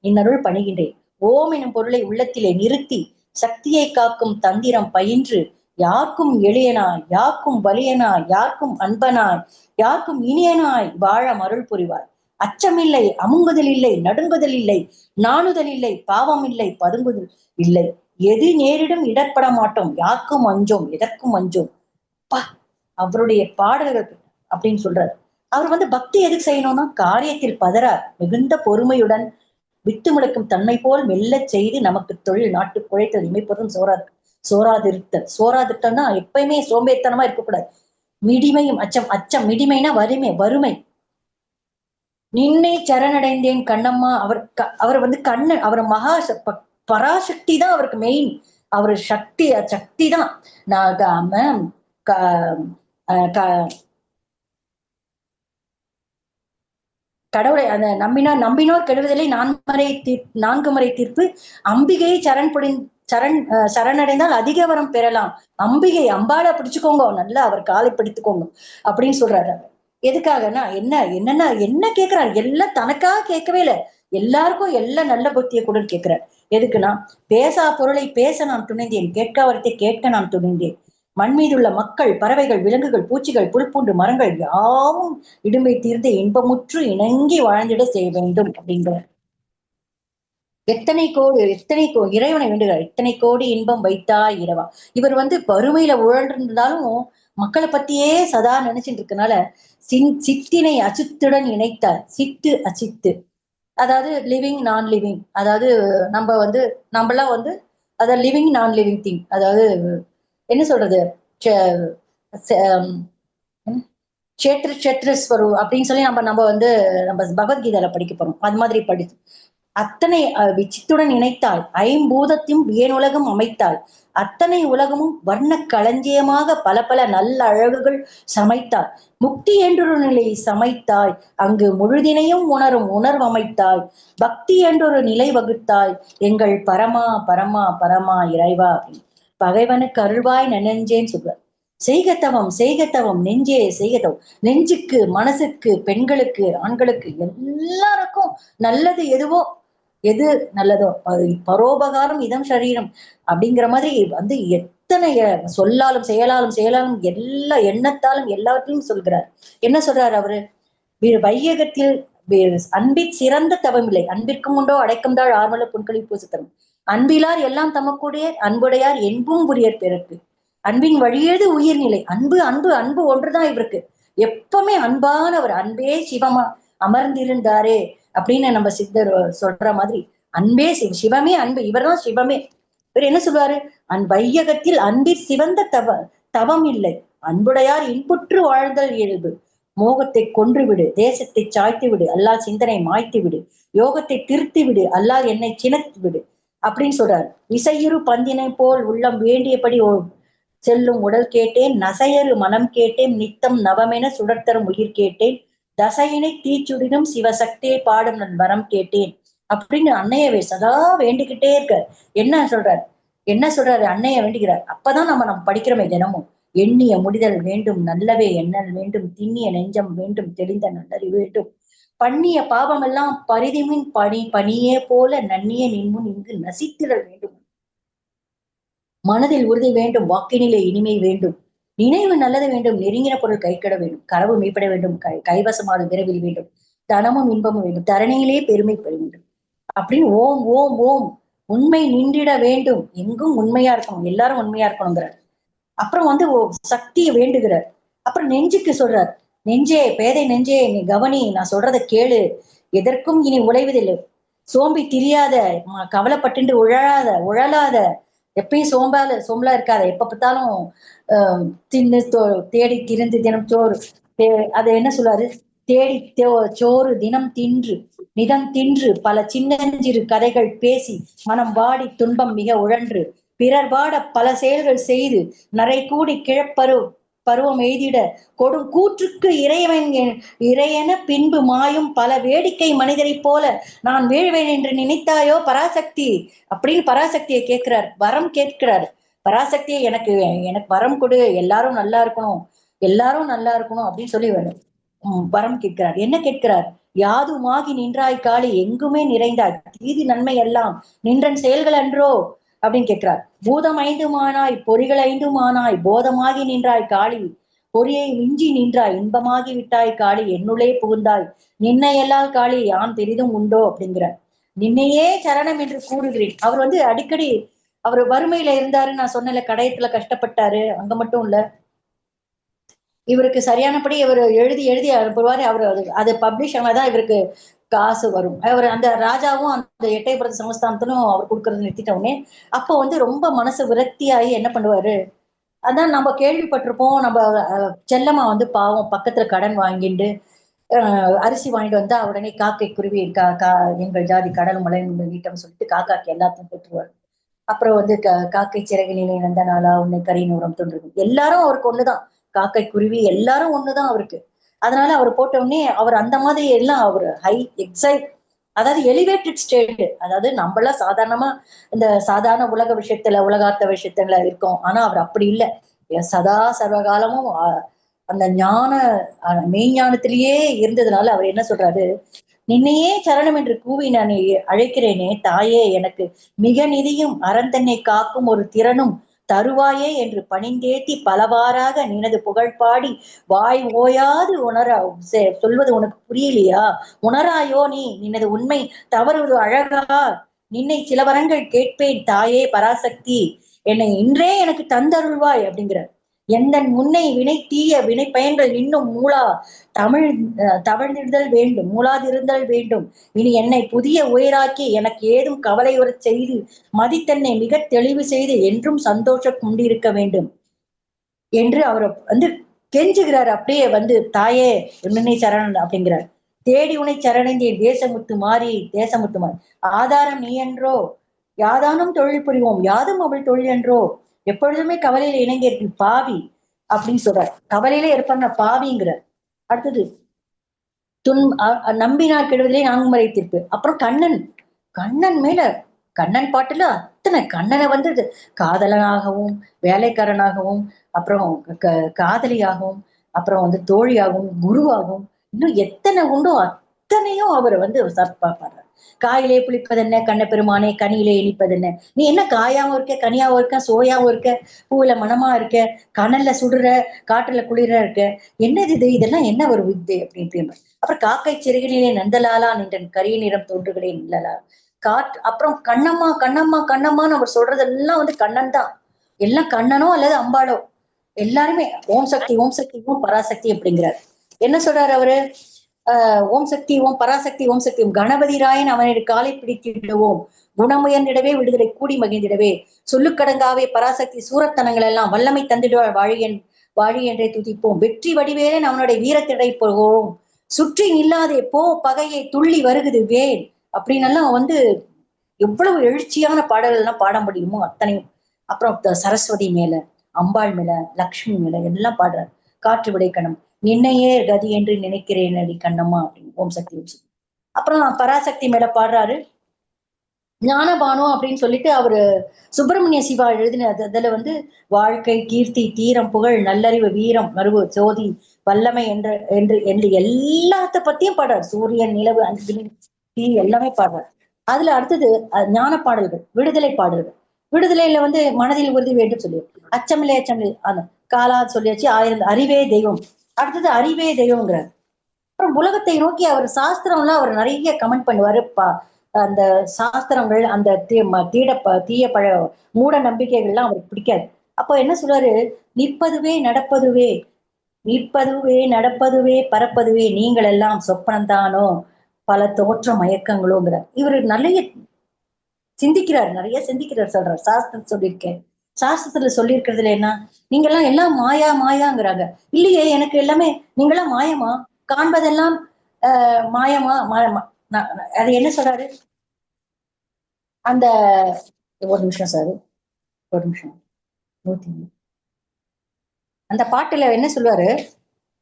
இன்னருள் பணிகின்றேன். ஓம் எனும் பொருளை உள்ளத்திலே நிறுத்தி சக்தியை காக்கும் தந்திரம் பயின்று யாருக்கும் எளியனாய், யாருக்கும் வலியனாய், யாருக்கும் அன்பனாய், யாருக்கும் இனியனாய் வாழ அருள் புரிவாய். அச்சமில்லை, அமுங்குதல் இல்லை, நடுங்குதல் இல்லை, நாணுதல் இல்லை, பாவம் இல்லை, பதுங்குதல் இல்லை, எது நேரிடும் இடர்பட மாட்டோம், யாருக்கும் அஞ்சோம், எதற்கும் அஞ்சோம். பா, அவருடைய பாடல்கள் அப்படின்னு சொல்றாரு. அவர் வந்து பக்தி எதுக்கு செய்யணும்னா காரியத்தில் பதறார், மிகுந்த பொறுமையுடன் விட்டு முளைக்கும் தன்மை போல் மெல்லச் செய்து நமக்கு தொழில் நாட்டு குழைத்தல் இமைப்பதும் சோராதிருத்தல். சோராதிருத்தல்னா எப்பயுமே சோம்பேறித்தனமா இருக்கக்கூடாது. மிடிமையும் அச்சம், அச்சம் மிடிமைனா வறுமை, வறுமை. நின்னை சரணடைந்தேன் கண்ணம்மா. அவர் வந்து கண்ணன், அவர் மகா பராசக்தி தான் அவருக்கு மெயின். அவர் சக்தி, சக்தி தான். நான் கடவுளை அந்த நம்பினோர் கெடுவதில்லை, நான்கு முறை தீர்ப்பு. அம்பிகையை சரணடைந்தால் அதிக வரம் பெறலாம். அம்பிகை அம்பாளை பிடிச்சுக்கோங்க, நல்லா அவர் காலை பிடித்துக்கோங்க அப்படின்னு சொல்றாரு. எதுக்காகனா என்ன கேட்கிறாரு, எல்லாம் தனக்காக கேட்கவே இல்லை, எல்லாருக்கும் எல்லாம் நல்ல புத்தியை கூட கேட்கிறார். எதுக்குன்னா பேசா பொருளை பேச நான் துணிந்தேன், கேட்கா வரத்தை கேட்க நான் துணிந்தேன், மண் மீதுள்ள மக்கள், பறவைகள், விலங்குகள், பூச்சிகள், புல்பூண்டு மரங்கள் யாவும் இடும்பை தீர்ந்து இன்பமுற்று இணங்கி வாழ்ந்திட செய்ய வேண்டும் அப்படிங்கிற எத்தனை இறைவனை வேண்டுகிறார். இத்தனை கோடி இன்பம் வைத்தாய் இரவா. இவர் வந்து வறுமையில உழன்றிருந்தாலும் மக்களை பத்தியே சதா நினைச்சிட்டு இருக்கனால சித்தினை அசித்துடன் இணைத்தார். சித்து அசித்து, அதாவது லிவிங் நான் லிவிங், அதாவது நம்மலாம் வந்து அதாவது லிவிங் நான் லிவிங் திங், அதாவது என்ன சொல்றது, சேத்ரு அப்படின்னு சொல்லி நம்ம வந்து நம்ம பகவத்கீதையில படிக்க போறோம். அது மாதிரி படிச்சு அத்தனை விச்சித்துடன் இணைத்தாள், ஐம்பூதத்தையும் வியனுலகம் அமைத்தாள், அத்தனை உலகமும் வர்ண களஞ்சியமாக பல பல நல்ல அழகுகள் சமைத்தாள், முக்தி என்றொரு நிலை சமைத்தாய், அங்கு முழுதினையும் உணரும் உணர்வமைத்தாய், பக்தி என்றொரு நிலை வகுத்தாய், எங்கள் பரமா பரமா பரமா இறைவா அப்படின்னு பகைவனுக்கு அருள்வாய் நெஞ்சேன்னு சொல்றார். செய்கத்தவம் நெஞ்சே செய்கத்தவம். நெஞ்சுக்கு, மனசுக்கு, பெண்களுக்கு, ஆண்களுக்கு, எல்லாருக்கும் நல்லது எதுவோ, எது நல்லதோ பரோபகாரம் இதம் சரீரம் அப்படிங்கிற மாதிரி வந்து எத்தனை சொல்லாலும் செயலாலும் எல்லா எண்ணத்தாலும் எல்லாவற்றையும் சொல்கிறார். என்ன சொல்றாரு அவரு, வையகத்தில் அன்பிற் சிறந்த தவம் இல்லை, அன்பிற்கும் உண்டோ அடைக்கும் தாழ் ஆர்மல புண்களி பூசத்தரும், அன்பிலார் எல்லாம் தமக்குடைய அன்புடையார் என்பும் புரியற் பிறர்க்கு, அன்பின் வழியேது உயிர்நிலை. அன்பு அன்பு அன்பு ஒன்றுதான் இவருக்கு, எப்பவுமே அன்பானவர், அன்பே சிவமா அமர்ந்திருந்தாரே அப்படின்னு நம்ம சித்தர் சொல்ற மாதிரி அன்பே சிவமே அன்பு, இவர் தான் சிவமே. இவர் என்ன சொல்லுவாரு, வையகத்தில் அன்பிற் சிவந்த தவம் இல்லை, அன்புடையார் இன்புற்று வாழ்தல் இயல்பு, மோகத்தை கொன்று விடு, தேசத்தை சாய்த்து விடு, அல்லால் சிந்தனை மாய்த்து விடு, யோகத்தை திருத்தி விடு, அல்லால் என்னை சினத்து விடு அப்படின்னு சொல்றாரு. இசையுறு பந்தினை போல் உள்ளம் வேண்டியபடி செல்லும் உடல் கேட்டேன், நசையறு மனம் கேட்டேன், நித்தம் நவமென சுடர்த்தரும் உயிர் கேட்டேன், தசையினை தீச்சுடினும் சிவசக்தியை பாடும் நன் வரம் கேட்டேன் அப்படின்னு அன்னையவே சதா வேண்டிக்கிட்டே இருக்க. என்ன சொல்றாரு அன்னைய வேண்டிக்கிறார். அப்பதான் நம்ம படிக்கிறோமே தினமும், எண்ணிய முடிதல் வேண்டும், நல்லவே எண்ணல் வேண்டும், திண்ணிய நெஞ்சம் வேண்டும், தெளிந்த நல்லறி வேண்டும், பண்ணிய பாவம் எல்லாம் பரிதிமின் பணியே போல நன்னிய நின்முன் இங்கு நசித்திடல் வேண்டும், மனதில் உறுதி வேண்டும், வாக்கினிலே இனிமை வேண்டும், நினைவு நல்லது வேண்டும், நெருங்கின பொருள் கைக்கட வேண்டும், கனவு மீப்பட வேண்டும், கைவசமாடு விரைவில் வேண்டும், தனமும் இன்பமும் வேண்டும், தரணியிலே பெருமை பெற வேண்டும் அப்படின்னு ஓம் ஓம் ஓம் உண்மை நின்றிட வேண்டும், எங்கும் உண்மையா இருக்கணும், எல்லாரும் உண்மையா இருக்கணுங்கிறார். அப்புறம் வந்து சக்தியை வேண்டுகிறார். அப்புறம் நெஞ்சுக்கு சொல்றார், நெஞ்சே பேதை நெஞ்சே நீ கவனி, நான் சொல்றதை கேளு, எதற்கும் இனி உழைவதில்லை, சோம்பி திரியாத, கவலைப்பட்டு உழலாத, எப்பயும் சோம்பலா இருக்காத, எப்ப பார்த்தாலும் தின்னு தேடி திரிந்து தினம் சோறு, அதை என்ன சொல்றாரு, தேடி சோறு தினம் தின்று நிதம் தின்று பல சின்னஞ்சிறு கதைகள் பேசி மனம் வாடி துன்பம் மிக உழன்று பிறர் பாட பல செயல்கள் செய்து நரை கூடி பருவம் எய்திட கொடும் கூற்றுக்கு இறையென பின்பு மாயும் பல வேடிக்கை மனிதரைப் போல நான் வீழ்வேன் என்று நினைத்தாயோ பராசக்தி அப்படின்னு பராசக்தியை கேட்கிறார், வரம் கேட்கிறார். பராசக்தியை எனக்கு எனக்கு வரம் கொடு, எல்லாரும் நல்லா இருக்கணும், எல்லாரும் நல்லா இருக்கணும் அப்படின்னு சொல்லி வரம் கேட்கிறார். என்ன கேட்கிறார்? யாதுமாகி நின்றாய் காளி, எங்குமே நிறைந்தாய், தீதி நன்மை எல்லாம் நின்றன் செயல்கள் அன்றோ அப்படின்னு கேட்கிறார். பூதம் ஐந்துமானாய் பொறிகள் ஐந்துமானாய் போதமாகி நின்றாய் காளி, பொறியை விஞ்சி நின்றாய் இன்பமாகி விட்டாய் காளி, என்னுள்ளே புகுந்தாய் நின்னை எல்லால் காளி யான் பெரிதும் உண்டோ அப்படிங்கிறார். நின்னையே சரணம் என்று கூறுகிறேன். அவர் அடிக்கடி அவர் வறுமையில இருந்தாரு, நான் சொன்னல, கடையத்துல கஷ்டப்பட்டாரு. அங்க மட்டும் இல்ல, இவருக்கு சரியானபடி இவர் எழுதி எழுதி அனுப்புவாரு. அவர் அது பப்ளிஷ் ஆனாதான் இவருக்கு காசு வரும். அவர் அந்த ராஜாவும் அந்த எட்டயபுரத்து சமஸ்தானத்திலும் அவர் கொடுக்கறது நிறுத்திட்டவுடனே அப்போ ரொம்ப மனசு விரக்தியாகி என்ன பண்ணுவாரு, அதான் நம்ம கேள்விப்பட்டிருப்போம். நம்ம செல்லம்மா பாவம் பக்கத்துல கடன் வாங்கிட்டு அரிசி வாங்கிட்டு வந்தா உடனே காக்கை குருவி எங்கள் ஜாதி கடல் மலை வீட்டம் சொல்லிட்டு காக்காக்கு எல்லாத்தையும் போட்டுருவாரு. அப்புறம் காக்கை சிறகினிலே நந்த நாளா உன்னை கரிநூறம் தோன்றுது, எல்லாரும் அவருக்கு ஒண்ணுதான், காக்கை குருவி எல்லாரும் ஒண்ணுதான் அவருக்கு. அதனால அவர் போட்ட உடனே அவர் அந்த மாதிரி எல்லாம் அவர் ஹை எக்ஸைட், அதாவது எலிவேட்டட் ஸ்டேட். அதாவது நம்மளாம் சாதாரணமா இந்த சாதாரண உலக விஷயத்துல உலகார்த்த விஷயத்துல இருக்கோம். ஆனா அவர் அப்படி இல்லை, சதா சர்வகாலமும் அந்த மெய்ஞானத்திலேயே இருந்ததுனால அவர் என்ன சொல்றாரு, நின்னையே சரணம் என்று கூவி நான் அழைக்கிறேனே தாயே, எனக்கு மிக நிதியும் அறந்தன்னை காக்கும் ஒரு திறனும் தருவாயே என்று பணிந்தேத்தி பலவாறாக நினது புகழ் பாடி வாய் ஓயாது சொல்வது உனக்கு புரியலையா? உணராயோ நீ நினது உண்மை தவறுவது அழகா? நின்னை சில வரங்கள் கேட்பேன் தாயே பராசக்தி, என்னை இன்றே எனக்கு தந்தருள்வாய் அப்படிங்கிறார். எந்தன் முன்னை வினை தீய வினை பயன்கள் இன்னும் தவழ்ந்திருந்தல் வேண்டும், மூளாதிருந்தல் வேண்டும். இனி என்னை புதிய உயிராக்கி எனக்கு ஏதும் கவலை வரச் செய்து மதித்தன்னை மிக தெளிவு செய்து என்றும் சந்தோஷம் கொண்டிருக்க வேண்டும் என்று அவர் கெஞ்சுகிறார். அப்படியே தாயே உன்னை சரணன் அப்படிங்கிறார். தேடி உனை சரணந்தேன் தேசமுத்து மாறி ஆதாரம் நீ என்றோ, யாதானும் தொழில் புரிவோம் யாதும் அவள் தொழில் என்றோ, எப்பொழுதுமே கவலையில இணங்கி பாவி அப்படின்னு சொல்றார். கவலையிலே இருப்பாங்க பாவிங்கிறார். அடுத்தது நம்பினார் கெடுவதிலே நான்குமறை தீர்ப்பு. அப்புறம் கண்ணன் மேல கண்ணன் பாட்டுல அத்தனை கண்ணனை காதலனாகவும் வேலைக்காரனாகவும் அப்புறம் காதலியாகவும் அப்புறம் தோழியாகவும் குருவாகவும் இன்னும் எத்தனை உண்டோ அத்தனையும் அவர் சற்பாடுறார். காயிலே புளிப்பதென்ன கண்ண பெருமானே கனியிலே இனிப்பதென்ன, நீ என்ன காயாவும் இருக்க கனியாவும் இருக்க சோயாவும் இருக்க பூவில மனமா இருக்க கனல்ல சுடுற காற்றுல குளிர இருக்க, என்னது இது, இதெல்லாம் என்ன ஒரு வித்தை அப்படின்னு. அப்புறம் காக்கை சிறுகினிலே நந்தலாலா நின்றன் கரிய நிறம் தோன்றுகிறேன் இல்லலா அப்புறம் கண்ணம்மா கண்ணம்மா கண்ணம்மான்னு அவர் சொல்றதெல்லாம் கண்ணன் தான். எல்லாம் கண்ணனோ அல்லது அம்பாளோ, எல்லாருமே ஓம் சக்தி ஓம் பராசக்தி அப்படிங்கிறார். என்ன சொல்றாரு அவரு, ஓம் சக்தி ஓம் பராசக்தி ஓம் சக்தி கணபதி ராயன் அவனுடைய காலை பிடித்திடுவோம், குணமுயர்ந்திடவே விடுதலை கூடி மகிழ்ந்திடவே, சொல்லுக்கடங்காவே பராசக்தி சூரத்தனங்கள் எல்லாம் வல்லமை தந்திடுவாள் வாழி என்றே துதிப்போம், வெற்றி வடிவேலன் அவனுடைய வீரத்திடை போவோம், சுற்றி நில்லாதே போ பகையை துள்ளி வருகுது வேல் அப்படின்னு எல்லாம் எவ்வளவு எழுச்சியான பாடல்கள் எல்லாம் பாட முடியுமோ அத்தனையும். அப்புறம் சரஸ்வதி மேல அம்பாள் மேல லக்ஷ்மி மேல எல்லாம் பாடுறாரு. காற்று விடைக்கணும் நின்னையே கதி என்று நினைக்கிறேன் அடி கண்ணம்மா அப்படின்னு ஓம் சக்தி. அப்புறம் பராசக்தி மேல பாடுறாரு. ஞானபானு அப்படின்னு சொல்லிட்டு அவரு சுப்பிரமணிய சிவா எழுதின அதுல வாழ்க்கை கீர்த்தி தீரம் புகழ் நல்லறிவு வீரம் மருவு சோதி வல்லமை என்று எல்லாத்த பத்தியும் பாடுறாரு. சூரியன் நிலவு அஞ்சு தீ எல்லாமே பாடுறாரு. அதுல அடுத்தது ஞான பாடல்கள், விடுதலை பாடல்கள். விடுதலையில மனதில் உறுதி வேண்டும் சொல்லி அச்சமில்லை அந்த காலா சொல்லியாச்சு. அறிவே தெய்வம். அடுத்தது அறிவே தெய்வம்ங்கிறார். அப்புறம் உலகத்தை நோக்கி அவர் சாஸ்திரம்லாம் அவர் நிறைய கமெண்ட் பண்ணுவாரு. அந்த சாஸ்திரங்கள் அந்த தீய மூட நம்பிக்கைகள்லாம் அவருக்கு பிடிக்காது. அப்போ என்ன சொல்றாரு, நிற்பதுவே நடப்பதுவே பறப்பதுவே நீங்கள் எல்லாம் சொப்பனம்தானோ பல தோற்ற மயக்கங்களோங்கிறார். இவர் நிறைய சிந்திக்கிறார் சொல்றார். சாஸ்திரம் சொல்லியிருக்கேன், சாஸ்திரத்துல சொல்லியிருக்கிறதுல என்ன, நீங்க எல்லாம் மாயாங்கிறாங்க. இல்லையே, எனக்கு எல்லாமே நீங்களாம் மாயமா, காண்பதெல்லாம் மாயமா அது என்ன சொல்றாரு அந்த ஒரு நிமிஷம் சார், ஒரு நிமிஷம். 103. அந்த பாட்டுல என்ன சொல்லுவாரு,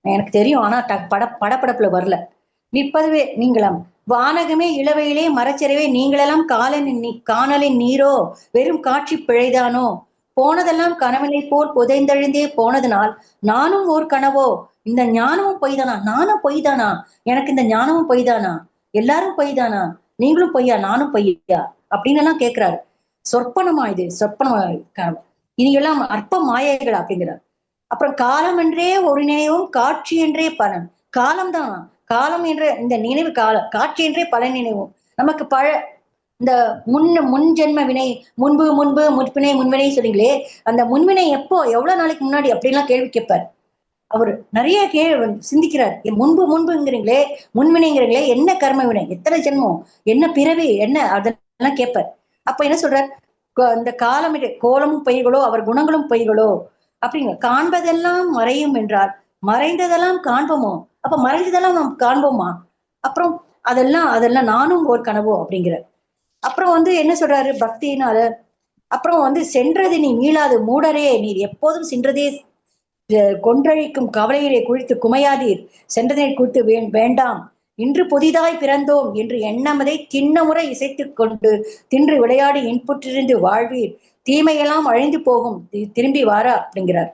எனக்கு தெரியும். ஆனா படப்படப்புல வரல. நிற்பதுவே நீங்களாம் வானகமே இளவையிலே மரச்சரிவே நீங்களெல்லாம் காணலின் நீரோ வெறும் காட்சி பிழைதானோ போனதெல்லாம் கனவிலை போல் புதைந்தழிந்தே போனதுனால் நானும் ஓர் கனவோ இந்த ஞானமும் பொய்தானா நானும் பொய்தானா எனக்கு இந்த ஞானமும் பொய்தானா எல்லாரும் பொய்தானா நீங்களும் பொய்யா நானும் பொய்யா அப்படின்னு எல்லாம் கேட்கிறாரு. சொற்பனமா இது சொற்பனமா இனி எல்லாம் அற்ப மாயைகள் அப்படிங்கிறார். அப்புறம் காலம் என்றே ஒரு நினைவும் காட்சி என்றே பலன். காலம்தான் காலம் என்ற இந்த நினைவு காட்சி என்றே பல நினைவும் நமக்கு இந்த முன் ஜென்ம வினை முன்பு முன்பு முற்பினை முன்வினை சொன்னீங்களே அந்த முன்வினை எப்போ எவ்வளவு நாளைக்கு முன்னாடி அப்படின்லாம் கேள்வி கேட்பார். அவர் நிறைய சிந்திக்கிறார். முன்பு முன்புங்கிறீங்களே முன்வினைங்கிறீங்களே என்ன கர்ம வினை எத்தனை ஜென்மம் என்ன பிறவி என்ன அதெல்லாம் கேட்பார். அப்ப என்ன சொல்றார், இந்த காலம் கோலமும் பொய்களோ அவர் குணங்களும் பொய்களோ அப்படிங்க காண்பதெல்லாம் மறையும் என்றால் மறைந்ததெல்லாம் காண்போமோ அப்ப மறைந்ததெல்லாம் நாம் காண்போமா அப்புறம் அதெல்லாம் அதெல்லாம் நானும் ஒரு கனவோ அப்படிங்கிற. அப்புறம் என்ன சொல்றாரு பக்தினால அப்புறம் சென்றது நீ மீளாது மூடரே நீர் எப்போதும் சென்றதே கொன்றழிக்கும் கவலையிலே குளித்து குமையாதீர் சென்றதை குறித்து வேண்டாம் இன்று புதிதாய் பிறந்தோம் என்று எண்ணமதை திண்ணமுறை இசைத்துக் கொண்டு தின்று விளையாடி இன்புற்றிருந்து வாழ்வீர் தீமையெல்லாம் அழிந்து போகும் திரும்பி வாரா அப்படிங்கிறார்.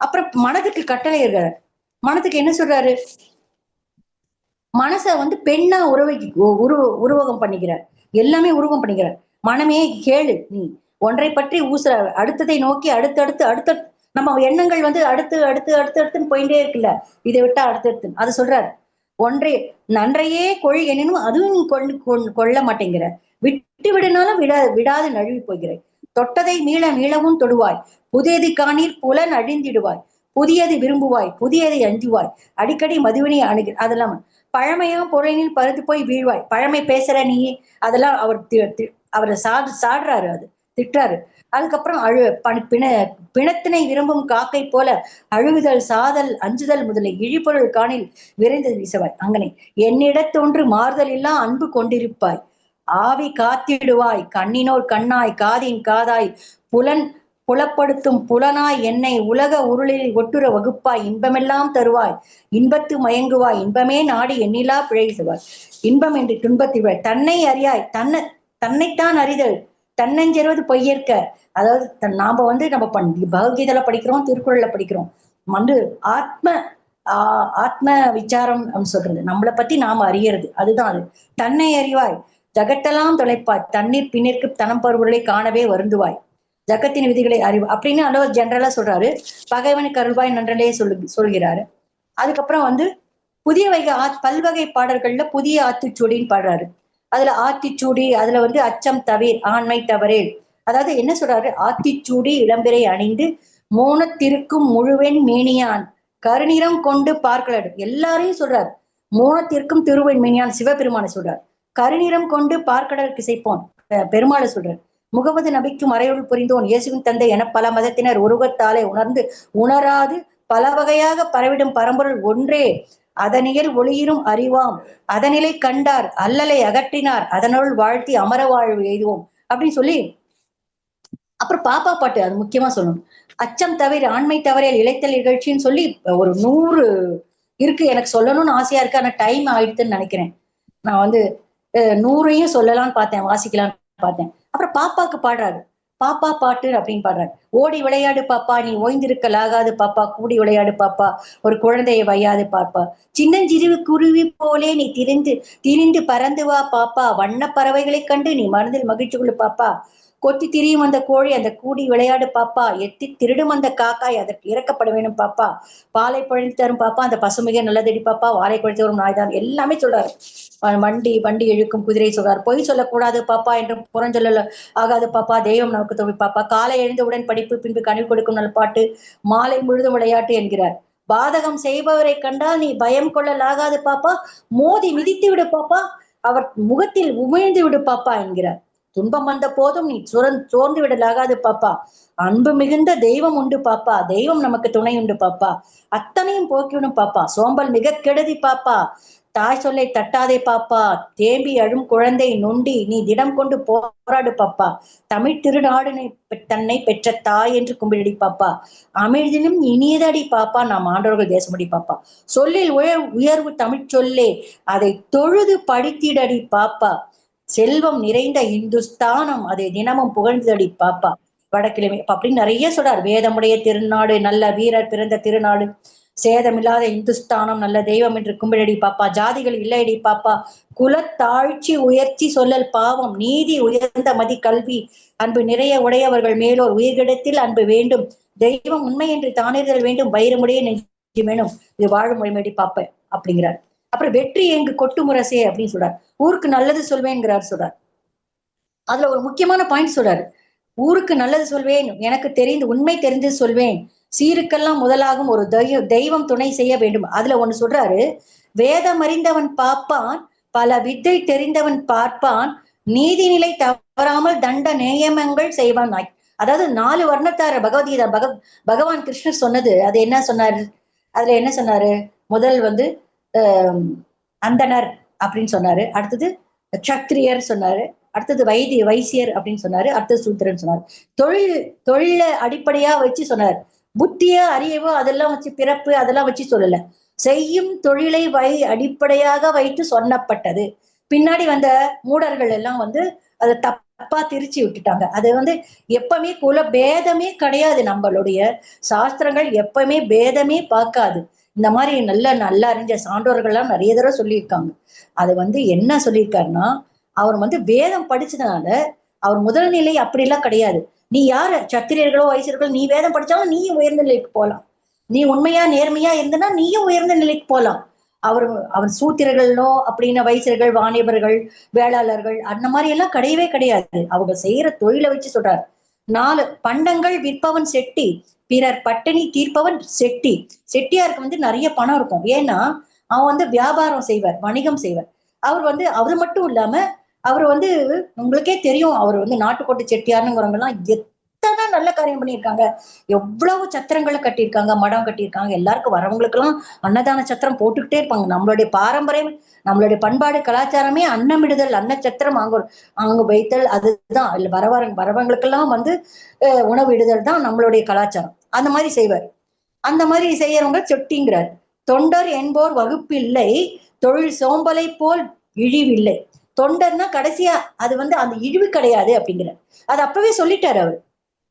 அப்புறம் மனதுக்கு கட்டளை இருக்கிறார். மனதுக்கு என்ன சொல்றாரு, மனச பெண்ணா உருவகம் பண்ணிக்கிறார். எல்லாமே உருவகம் பண்ணிக்கிறார். மனமே கேளு நீ ஒன்றை பற்றி ஊசுற அடுத்ததை நோக்கி அடுத்தடுத்து அடுத்த நம்ம எண்ணங்கள் அடுத்து அடுத்து அடுத்து அடுத்துன்னு போயிட்டே இருக்குல்ல இதை விட்டா அடுத்தடுத்து அது சொல்றாரு. நன்றையே கொள் எனினும் அதுவும் கொள்ள மாட்டேங்கிற விட்டு விடுனாலும் விடாது நழுவி போகிறேன் தொட்டதை மீளவும் தொடுவாய் புதியது காணீர் புலன் அழிந்திடுவாய் புதியது விரும்புவாய் புதியதை அஞ்சுவாய் அடிக்கடி மதுவினை அதெல்லாம் பழமையா பொருளினில் பருத்து போய் வீழ்வாய் பழமை பேசுற நீ அதெல்லாம் அவரை சாடுறாரு அது திட்டாரு. அதுக்கப்புறம் பிணத்தினை விரும்பும் காக்கை போல அழுகுதல் சாதல் அஞ்சுதல் முதலை இழிபொருள் காணில் விரைந்து வீசவாய் அங்கனை என்னிடத்தொன்று மாறுதல் இல்லா அன்பு கொண்டிருப்பாய் ஆவி காத்திடுவாய் கண்ணினோர் கண்ணாய் காதின் காதாய் புலப்படுத்தும் புலனாய் என்னை உலக உருளில் ஒட்டுற வகுப்பாய் இன்பமெல்லாம் தருவாய் இன்பத்து மயங்குவாய் இன்பமே நாடி எண்ணிலா பிழைசுவாய் இன்பம் என்று துன்பத்திவாய் தன்னை அறியாய் தன்னைத்தான் அறிதல் தன்னஞ்செறுவது பொய்யேற்க. அதாவது நாம நம்ம பகவத்கீதையில படிக்கிறோம் திருக்குறள்ல படிக்கிறோம் ஆத்ம விசாரம் சொல்றது நம்மளை பத்தி நாம அறியறது அதுதான் அது. தன்னை அறிவாய் ஜகத்தெல்லாம் தொலைப்பாய் தண்ணீர் பின்னிற்கு தனம் பருவர்களை காணவே வருந்துவாய் ஜகத்தின் விதிகளை அறிவு அப்படின்னு அளவு ஜென்ரலா சொல்றாரு. பகைவனுக்கு அருள்வாய் நன்றலே சொல்கிறாரு. அதுக்கப்புறம் புதிய பல்வகை பாடல்கள்ல புதிய ஆத்திச்சூடின்னு பாடுறாரு. அதுல ஆத்திச்சூடி அதுல அச்சம் தவிர் ஆண்மை தவறேல் அதாவது என்ன சொல்றாரு, ஆத்திச்சூடி இளம்பிறை அணிந்து மோனத்திற்கும் முழுவெண் மேனியான் கருநிறம் கொண்டு பார்க்கலடு எல்லாரையும் சொல்றாரு. மோனத்திற்கும் திருவெண் மேனியான் சிவபெருமானை சொல்றார். கருநிறம் கொண்டு பார்க்கடல் கிசைப்போன் பெருமாளை சொல்றார். முகமது நபிக்கும் மறையுள் புரிந்தோன் இயேசுவின் தந்தை என பல மதத்தினர் உருவத்தாலே உணராது பல வகையாக பரவிடும் பரம்பொருள் ஒன்றே அதனியல் ஒளியிரும் அறிவாம் அதனிலை கண்டார் அல்லலை அகற்றினார் அதனுள் வாழ்த்தி அமர வாழ்வு எய்துவோம் அப்படின்னு சொல்லி அப்புறம் பாப்பா பாட்டு அது முக்கியமா சொல்லணும். அச்சம் தவிர ஆண்மை தவறையில் இழைத்தல் நிகழ்ச்சின்னு சொல்லி ஒரு 100 இருக்கு. எனக்கு சொல்லணும்னு ஆசையா இருக்கு. ஆனா டைம் ஆயிடுதுன்னு நினைக்கிறேன். நான் 100ஐயும் சொல்லலாம்னு பார்த்தேன் வாசிக்கலாம்னு பார்த்தேன். அப்புறம் பாப்பாக்கு பாடுறாரு. பாப்பா பாட்டு அப்படின்னு பாடுறாரு. ஓடி விளையாடு பாப்பா நீ ஓய்ந்திருக்கலாகாது பாப்பா கூடி விளையாடு பாப்பா ஒரு குழந்தையை வையாது பாப்பா சின்னஞ்சிறிவு குருவி போலே நீ திரிந்து பறந்து வா பாப்பா வண்ண பறவைகளை கண்டு நீ மனதில் மகிழ்ச்சி கொள்ளு பாப்பா கொத்தி திரியும் அந்த கோழி அந்த கூடி விளையாடு பாப்பா எத்தி திருடும் அந்த காக்காய் அதற்கு இறக்கப்பட வேணும் பாப்பா பாலை பழிந்து தரும் பாப்பா அந்த பசுமிக நல்லதடி பாப்பா வாழை குழைத்து வரும் நாய்தான் எல்லாமே சொல்றாரு. வண்டி இழுக்கும் குதிரை சொல்றாரு. பொய் சொல்லக்கூடாது பாப்பா என்று புறஞ்சொல்ல ஆகாது பாப்பா தெய்வம் நமக்கு தொழில் பாப்பா காலை எழுந்தவுடன் படிப்பு பின்பு கனிவு கொடுக்கும் நல் பாட்டு மாலை முழுதும் விளையாட்டு என்கிறார். பாதகம் செய்பவரை கண்டால் நீ பயம் கொள்ளலாகாது பாப்பா மோதி மிதித்து விடு பாப்பா அவர் முகத்தில் உமிழ்ந்து விடு பாப்பா என்கிறார். துன்பம் வந்த போதும் நீ சோர்ந்து விடலாகாது பாப்பா. அன்பு மிகுந்த தெய்வம் உண்டு பாப்பா. தெய்வம் நமக்கு துணை உண்டு பாப்பா. அத்தனையும் போக்கிவிடும் பாப்பா. சோம்பல் மிக கெடுதி பாப்பா. தாய் சொல்லை தட்டாதே பாப்பா. தேம்பி அழும் குழந்தை நொண்டி நீ திடம் கொண்டு போராடு பாப்பா. தமிழ் திருநாடு தன்னை பெற்ற தாய் என்று கும்பிடடி பாப்பா. அமிழ்தினும் இனியதடி பாப்பா நாம் ஆண்டவர்கள் தேசமடி பாப்பா. சொல்லில் உயர்வு தமிழ் சொல்லே, அதை தொழுது படித்திடடி பாப்பா. செல்வம் நிறைந்த இந்துஸ்தானம் அதை தினமும் புகழ்ந்தடி பாப்பா. வடக்கிழமை அப்படின்னு நிறைய சொல்றார். வேதமுடைய திருநாடு, நல்ல வீரர் பிறந்த திருநாடு, சேதமில்லாத இந்துஸ்தானம், நல்ல தெய்வம் என்று கும்பிடடி பாப்பா. ஜாதிகள் இல்லையடி பாப்பா. குலத்தாழ்ச்சி உயர்ச்சி சொல்லல் பாவம், நீதி உயர்ந்த மதி கல்வி, அன்பு நிறைய உடையவர்கள் மேலோர் உயிர்கிடத்தில் அன்பு வேண்டும், தெய்வம் உண்மை என்று தானிறுதல் வேண்டும், வைரமுடைய நெஞ்சு வேணும், இது வாழும் மொழிமேடி பாப்ப அப்படிங்கிறார். அப்புறம் வெற்றி எங்கு கொட்டு முரசே அப்படின்னு சொல்றார். ஊருக்கு நல்லது சொல்வேங்கிறார் சொல்றார். அதுல ஒரு முக்கியமான பாயிண்ட் சொல்றாரு. ஊருக்கு நல்லது சொல்வேன், எனக்கு தெரிந்து உண்மை தெரிந்து சொல்வேன், சீருக்கெல்லாம் முதலாகும் ஒரு தெய்வம் துணை செய்ய வேண்டும். அதுல ஒண்ணு சொல்றாரு, வேதம் அறிந்தவன் பார்ப்பான், பல வித்தை தெரிந்தவன் பார்ப்பான், நீதிநிலை தவறாமல் தண்ட நியமங்கள் செய்வான். அதாவது 4 வர்ணத்தார பகவத்கீதா பகவான் கிருஷ்ணர் சொன்னது. அது என்ன சொன்னாரு? அதுல என்ன சொன்னாரு? முதல் வந்து அந்தனர் அப்படின்னு சொன்னாரு. அடுத்தது சத்திரியர் சொன்னாரு. அடுத்தது வைசியர் அப்படின்னு சொன்னாரு. அடுத்தது சூத்திரன் சொன்னார். தொழில அடிப்படையா வச்சு சொன்னார். புத்தியா அறியவோ அதெல்லாம் வச்சு, பிறப்பு அதெல்லாம் வச்சு சொல்லல. செய்யும் தொழிலை அடிப்படையாக வைத்து சொன்னப்பட்டது. பின்னாடி வந்த மூடர்கள் எல்லாம் வந்து அதை தப்பா திரிச்சு விட்டுட்டாங்க. அது வந்து எப்பவுமே குல பேதமே கிடையாது. நம்மளுடைய சாஸ்திரங்கள் எப்பவுமே பேதமே பார்க்காது. இந்த மாதிரி நல்ல அறிஞ்ச சான்றோர்கள்லாம் நிறைய தடவை சொல்லியிருக்காங்க. அது வந்து என்ன சொல்லியிருக்காருன்னா, அவர் வந்து வேதம் படிச்சதுனால அவர் முதல் நிலை அப்படிலாம் கிடையாது. நீ யாரு, சத்திரியர்களோ வைசியர்களோ, நீ வேதம் படிச்சாலும் நீயும் உயர்ந்த நிலைக்கு போகலாம். நீ உண்மையா நேர்மையா இருந்தனா நீயும் உயர்ந்த நிலைக்கு போகலாம். அவர் சூத்திரர்களோ அப்படின்னு வைசியர்கள், வாணிபர்கள், வேளாளர்கள் அந்த மாதிரி எல்லாம் கிடையவே கிடையாது. அவங்க செய்யற தொழிலை வச்சு சொல்றாரு. 4 பண்டங்கள் விற்பவன் செட்டி, பிறர் பட்டினி தீர்ப்பவன் செட்டி. செட்டியாருக்கு வந்து நிறைய பணம் இருக்கும். ஏன்னா அவன் வந்து வியாபாரம் செய்வார், வணிகம் செய்வார். அவர் மட்டும் இல்லாம அவர் வந்து உங்களுக்கே தெரியும், அவர் வந்து நாட்டுக்கோட்டை செட்டியாருங்கிறவங்க எல்லாம் எத்தனை நல்ல காரியம் பண்ணியிருக்காங்க. எவ்வளவு சத்திரங்களை கட்டியிருக்காங்க, மடம் கட்டியிருக்காங்க. எல்லாருக்கும் வரவங்களுக்கு எல்லாம் அன்னதான சத்திரம் போட்டுக்கிட்டே இருப்பாங்க. நம்மளுடைய பாரம்பரியம், நம்மளுடைய பண்பாடு கலாச்சாரமே அன்னமிடுதல், அன்னச்சத்திரம் அங்க வைத்தல். அதுதான் வரவங்களுக்கெல்லாம் வந்து உணவு இடுதல் தான் நம்மளுடைய கலாச்சாரம். அந்த மாதிரி செய்வார். அந்த மாதிரி செய்யறவங்க சொட்டிங்கிறார். தொண்டர் என்போர் வகுப்பில்லை, தொழில் சோம்பலை போல் இழிவில்லை. தொண்டர்னா கடைசியா அது வந்து அந்த இழிவு கிடையாது அப்படிங்கிற அது அப்பவே சொல்லிட்டாரு. அவர்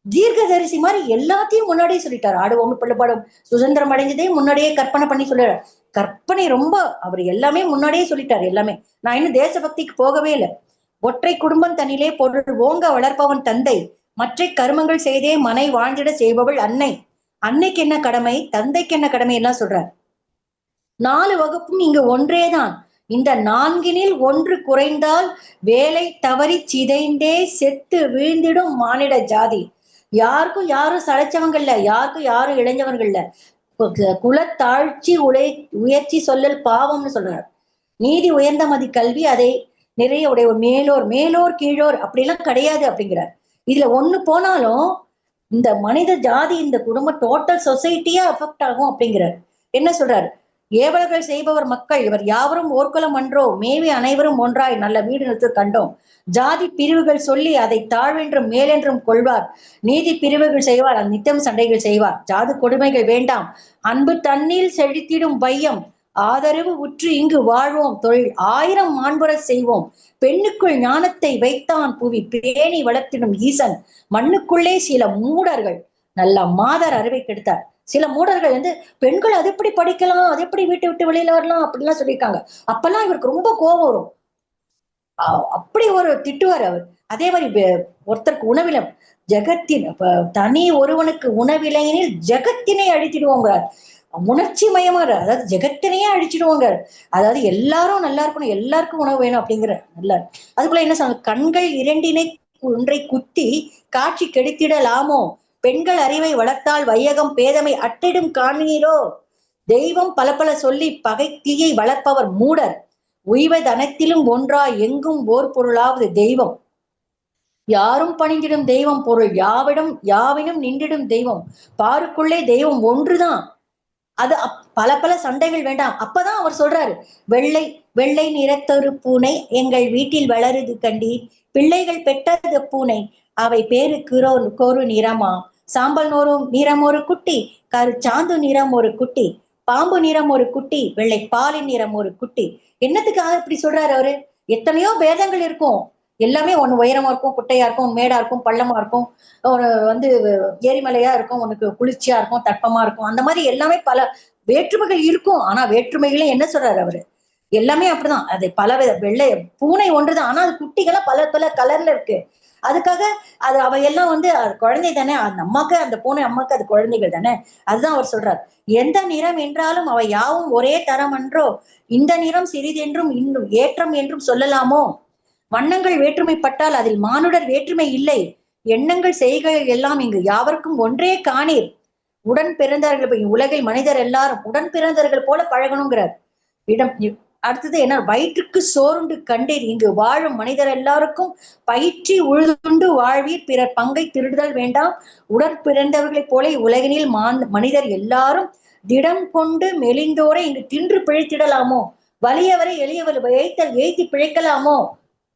தீர்க்கதரிசி மாதிரி எல்லாத்தையும் முன்னாடியே சொல்லிட்டாரு. ஆடுவோம் பிள்ளைப்பாடும் சுதந்திரம் அடைஞ்சதையும் முன்னாடியே கற்பனை பண்ணி சொல்லிடுறாரு. கற்பனை ரொம்ப, அவர் எல்லாமே முன்னாடியே சொல்லிட்டாரு. எல்லாமே நான் இன்னும் தேசபக்திக்கு போகவே இல்லை. ஒற்றை குடும்பம் தன்னிலே பொருள் ஓங்க வளர்ப்பவன் தந்தை, மற்ற கருமங்கள் செய்தே மனை வாழ்ந்திட செய்பவள் அன்னை. அன்னைக்கு என்ன கடமை, தந்தைக்கு என்ன கடமை எல்லாம் சொல்றார். 4 வகுப்பும் இங்கு ஒன்றேதான். இந்த 4னில் ஒன்று குறைந்தால் வேலை தவறி சிதைந்தே செத்து வீழ்ந்திடும் மானிட ஜாதி. யாருக்கும் யாரும் சளைச்சவங்க இல்ல, யாருக்கும் யாரும் இளைஞ்சவர்கள் இல்ல. குலத்தாழ்ச்சி உயர்ச்சி சொல்லல் பாவம்னு சொல்றார். நீதி உயர்ந்த மதி கல்வி, அதை நிறைய உடைய மேலோர் கீழோர் அப்படிலாம் கிடையாது அப்படிங்கிறார். இதுல ஒண்ணு போனாலும் இந்த மனித ஜாதி, இந்த குடும்ப டோட்டல் சொசைட்டியா அஃபெக்ட் ஆகும் அப்படிங்கிறார். என்ன சொல்றாரு? ஏவல்கள் செய்பவர் மக்கள் இவர் யாவரும் ஓர்குலம் அன்றோ, மேவி அனைவரும் ஒன்றாய் நல்ல வீடு நிறுத்து கண்டோம். ஜாதி பிரிவுகள் சொல்லி அதை தாழ்வென்றும் மேலென்றும் கொள்வார். நீதி பிரிவுகள் செய்வார், நித்தம் சண்டைகள் செய்வார். ஜாதி கொடுமைகள் வேண்டாம், அன்பு தண்ணீர் செழித்திடும் வையம், ஆதரவு உற்று இங்கு வாழ்வோம், தொழில் 1000 மாண்புற செய்வோம். பெண்ணுக்குள் ஞானத்தை வைத்தான் புவி பேணி வளர்த்திடும் ஈசன். மண்ணுக்குள்ளே சில மூடர்கள் நல்ல மாதர் அறிவை கெடுத்தார். சில மூடர்கள் வந்து பெண்கள் அது எப்படி படிக்கலாம், அது எப்படி வீட்டை விட்டு வெளியில வரலாம் அப்படிலாம் சொல்லியிருக்காங்க. அப்பெல்லாம் இவருக்கு ரொம்ப கோபம் வரும். அப்படி ஒரு திட்டுவார் அவர். அதே மாதிரி ஒருத்தருக்கு உணவில ஜெகத்தின் தனி ஒருவனுக்கு உணவிலையெனில் ஜெகத்தினை அழித்திடுவோங்கிறார். உணர்ச்சி மயமாற, அதாவது ஜெகத்தினையே அழிச்சிடுவோங்க. அதாவது எல்லாரும் நல்லா இருக்கணும், எல்லாருக்கும் உணவு வேணும் அப்படிங்கிற நல்லா. அதுக்குள்ள என்ன சொல்ல, கண்கள் 2 ஒன்றை குத்தி காட்சி கெடுத்திடலாமோ, பெண்கள் அறிவை வளர்த்தால் வையகம் பேதமை அட்டிடும் காணீரோ. தெய்வம் பல சொல்லி பகை தீயை வளர்ப்பவர் மூடர். உய்வதனத்திலும் ஒன்றா எங்கும் ஓர் பொருளாவது தெய்வம். யாரும் பணிந்திடும் தெய்வம் பொருள் யாவிடம் யாவினும் நின்றிடும் தெய்வம் பாருக்குள்ளே தெய்வம் ஒன்றுதான். அது பல பல சண்டைகள் வேண்டாம். அப்பதான் அவர் சொல்றாரு, வெள்ளை வெள்ளை நிறத்தொரு பூனை எங்கள் வீட்டில் வளருது கண்டீர், பிள்ளைகள் பெற்றது பூனை அவை பேரு கோரு நிறமா, சாம்பல் நோரும் நிறம் ஒரு குட்டி, கரு சாந்து நிறம் ஒரு குட்டி, பாம்பு நிறம் ஒரு குட்டி, வெள்ளை பாலின் நிறம் ஒரு குட்டி. என்னத்துக்காக இப்படி சொல்றாரு அவரு? எத்தனையோ பேதங்கள் இருக்கும். எல்லாமே ஒண்ணு உயரமா இருக்கும், குட்டையா இருக்கும், மேடா இருக்கும், பள்ளமா இருக்கும், ஒரு வந்து ஏரிமலையா இருக்கும், உனக்கு குளிர்ச்சியா இருக்கும், தட்பமா இருக்கும். அந்த மாதிரி எல்லாமே பல வேற்றுமைகள் இருக்கும். ஆனா வேற்றுமைகளே என்ன சொல்றாரு அவரு? எல்லாமே அப்படிதான். அது பல வெள்ளை பூனை ஒன்றுதான். ஆனா அது குட்டிகளா பல பல கலர்ல இருக்கு. அதுக்காக அது அவையெல்லாம் வந்து குழந்தை தானே, அந்த அம்மாக்கு அந்த பூனை அம்மாக்கு அது குழந்தைகள் தானே. அதுதான் அவர் சொல்றார். எந்த நிறம் என்றாலும் அவை யாவும் ஒரே தரம் அன்றோ, இந்த நிறம் சிறிதென்றும் இன்னும் ஏற்றம் என்றும் சொல்லலாமோ, வண்ணங்கள் வேற்றுமைப்பட்டால் அதில் மானுடர் வேற்றுமை இல்லை, எண்ணங்கள் செய்கைகள் எல்லாம் இங்கு யாவருக்கும் ஒன்றே காணீர், உடன் பிறந்தார்கள் உலகில் மனிதர் எல்லாரும் உடன் பிறந்தவர்கள் போல பழகணுங்கிறார். இடம் அடுத்தது என்ன, வயிற்றுக்கு சோறுண்டு கண்டீர், இங்கு வாழும் மனிதர் எல்லாருக்கும் பயிற்சி உழுதுண்டு வாழ்வீர், பிறர் பங்கை திருடுதல் வேண்டாம், உடன் பிறந்தவர்களைப் போல உலகினில் மனிதர் எல்லாரும் திடம் கொண்டு மெலிந்தோரை இங்கு தின்று பிழைத்திடலாமோ, வலியவரை எளியவர் ஏய்த்தி பிழைக்கலாமோ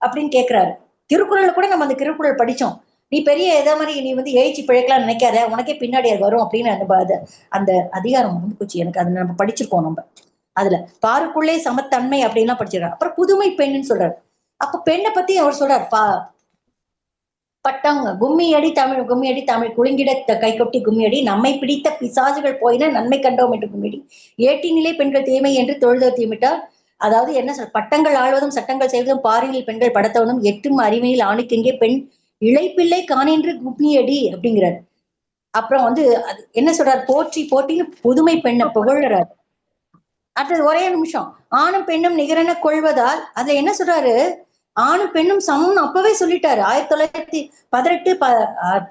அப்படின்னு கேட்கிறாரு. திருக்குறள் கூட நம்ம அந்த திருக்குறள் படிச்சோம். நீ பெரிய எதை மாதிரி நீ வந்து ஏய்ச்சி பிழைக்கலாம் நினைக்காத, உனக்கே பின்னாடி அது வரும் அப்படின்னு அந்த அதிகாரம் வந்து போச்சு எனக்கு. அதை நம்ம படிச்சிருக்கோம் நம்ம. அதுல பாருக்குள்ளே சமத்தன்மை அப்படின்லாம் படிச்சிருக்காரு. அப்புறம் புதுமை பெண்ணுன்னு சொல்றாரு. அப்ப பெண்ணை பத்தி அவர் சொல்றாரு, பட்டவங்க கும்மியடி தமிழ் கும்மியடி தமிழ் குலுங்கிட கைகொட்டி கும்மியடி நம்மை பிடித்த பிசாசுகள் போயின நன்மை கண்டோம் என்று கும்மியடி ஏட்டி நிலை பெண்கள் தீமை என்று தொழுத தீமிட்டார். அதாவது என்ன சொல்ற, பட்டங்கள் ஆழ்வதும் சட்டங்கள் செய்வதும் பாரினில் பெண்கள் படத்தவனும் எட்டும் அறிவினில் ஆணுக்கு எங்கே பெண் இழைப்பிள்ளை காணின்று கும்மியடி அப்படிங்கிறார். அப்புறம் வந்து என்ன சொல்றாரு, போற்றி போட்டின்னு புதுமை பெண்ணை புகழ்றாரு. அடுத்தது ஒரே நிமிஷம், ஆணும் பெண்ணும் நிகரென கொள்வதால் அதுல என்ன சொல்றாரு, ஆணும் பெண்ணும் சமம்னு அப்பவே சொல்லிட்டாரு. 1918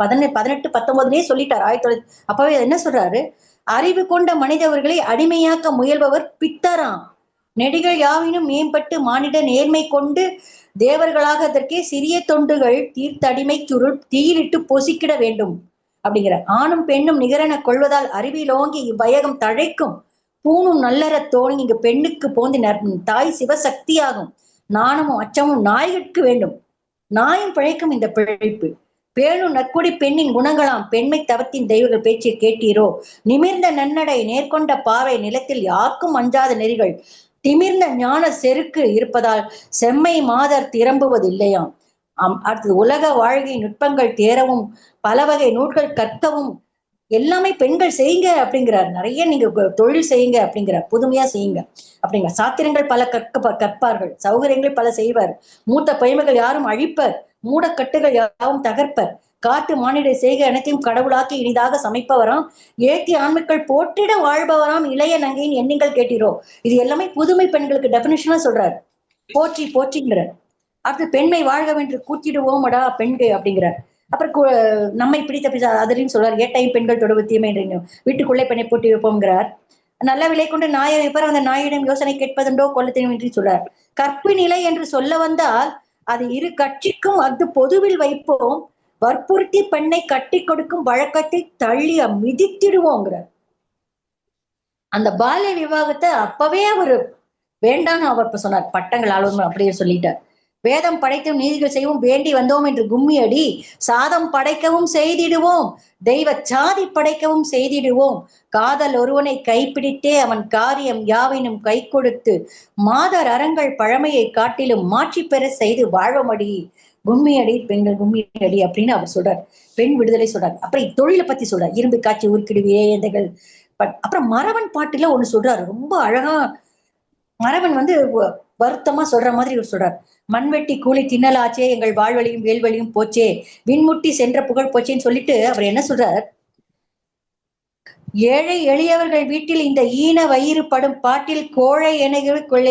19 சொல்லிட்டாரு. 1900 அப்பவே என்ன சொல்றாரு, அறிவு கொண்ட மனிதவர்களை அடிமையாக்க முயல்பவர் பித்தராம், நெடிகள் யாவினும் மேம்பட்டு மானிட நேர்மை கொண்டு தேவர்களாக அதற்கே சிறிய தொண்டுகள் தீர்த்தடிமை சுருள் தீயிலிட்டு பொசிக்கிட வேண்டும் அப்படிங்கிற. ஆணும் பெண்ணும் நிகரென கொள்வதால் அறிவிலோங்கி இவ்வயகம் தழைக்கும், பூணும் நல்லற தோணி இங்கு பெண்ணுக்கு போந்து தாய் சிவசக்தியாகும், நாணமும் அச்சமும் நாய்கட்கு வேண்டும், நாயும் பிழைக்கும் இந்த பிழைப்பு, பேணும் நற்குடி பெண்ணின் குணங்களாம் பெண்மை தவத்தின் தெய்வங்கள் பேச்சை கேட்டீரோ, நிமிர்ந்த நன்னடை நேர்கொண்ட பாவை நிலத்தில் யாருக்கும் அஞ்சாத நெறிகள் திமிர்ந்த ஞான செருக்கு இருப்பதால் செம்மை மாதர் திரம்புவதில்லையாம். அடுத்தது உலக வாழ்க்கை நுட்பங்கள் தேரவும் பல வகை நூல்கள் கற்கவும் எல்லாமே பெண்கள் செய்யுங்க அப்படிங்கிறார். நிறைய நீங்க தொழில் செய்யுங்க அப்படிங்கிறார், புதுமையா செய்யுங்க அப்படிங்கிற. சாத்திரங்கள் பல கற்பார்கள், சௌகரியங்களை பல செய்வார், மூத்த பைமைகள் யாரும் அழிப்பர், மூடக்கட்டுகள் யாரும் தகர்ப்பர், காட்டு மானிடை செய்க அனைத்தையும் கடவுளாக்கி இனிதாக சமைப்பவராம், ஏத்தி ஆண்மைக்கள் போற்றிட வாழ்பவராம், இளைய நங்கையின் எண்ணங்கள் கேட்டீரோ. இது எல்லாமே புதுமை பெண்களுக்கு டெபினிஷனா சொல்றாரு. போற்றி போற்றிங்கிறார். அடுத்து பெண்மை வாழ்கவென்று கூத்திடுவோமடா பெண்கள் அப்படிங்கிறார். அப்புறம் நம்மை பிடித்த அதரையும் சொல்றார், ஏட்டையும் பெண்கள் தொடர்பு தீமை என்று வீட்டுக்குள்ளே பெண்ணை போட்டி வைப்போங்கிறார். நல்ல விலை கொண்டு நாயை வைப்பார், அந்த நாயிடம் யோசனை கேட்பதுண்டோ கொள்ளத்தையும் என்று சொல்றார். கற்பு நிலை என்று சொல்ல வந்தால் அது இரு கட்சிக்கும் அது பொதுவில் வைப்போம், வற்புறுத்தி பெண்ணை கட்டி கொடுக்கும் வழக்கத்தை தள்ளி மிதித்திடுவோங்கிறார். அந்த பால்ய விவாகத்தை அப்பவே அவரு வேண்டான்னு அவர் இப்ப சொன்னார். பட்டங்கள் ஆளுநர் அப்படியே சொல்லிட்டார். வேதம் படைத்தும் நீதிகள் செய்வோம் வேண்டி வந்தோம் என்று கும்மி அடி, சாதம் படைக்கவும் செய்திடுவோம் தெய்வ சாதி படைக்கவும் செய்திடுவோம், காதல் ஒருவனை கைப்பிடித்தே அவன் காரியம் யாவினும் கை கொடுத்து மாதர் அறங்கள் பழமையை காட்டிலும் மாற்றி பெற செய்து வாழ்வமடி, கும்மியடி பெண்கள் கும்மியடி அப்படின்னு அவர் சொல்றார். பெண் விடுதலை சொல்றார். அப்புறம் தொழிலை பத்தி சொல்றார், இரும்பு காட்சி உருக்கிடுவியே எந்தைகள். அப்புறம் மரவன் பாட்டுல ஒண்ணு சொல்றாரு, ரொம்ப அழகா. மரவன் வந்து வருத்தமா சொல்ற மாதிரி சொல்றார். மண்வெட்டி கூலி தின்னலாச்சே எங்கள் வாழ்வழியும் வேல்வழியும் போச்சே, விண்முட்டி சென்ற புகழ் போச்சேன்னு சொல்லிட்டு அவர் என்ன சொல்றார், ஏழை எளியவர்கள் வீட்டில் இந்த ஈன வயிறு படும் பாட்டில் கோழை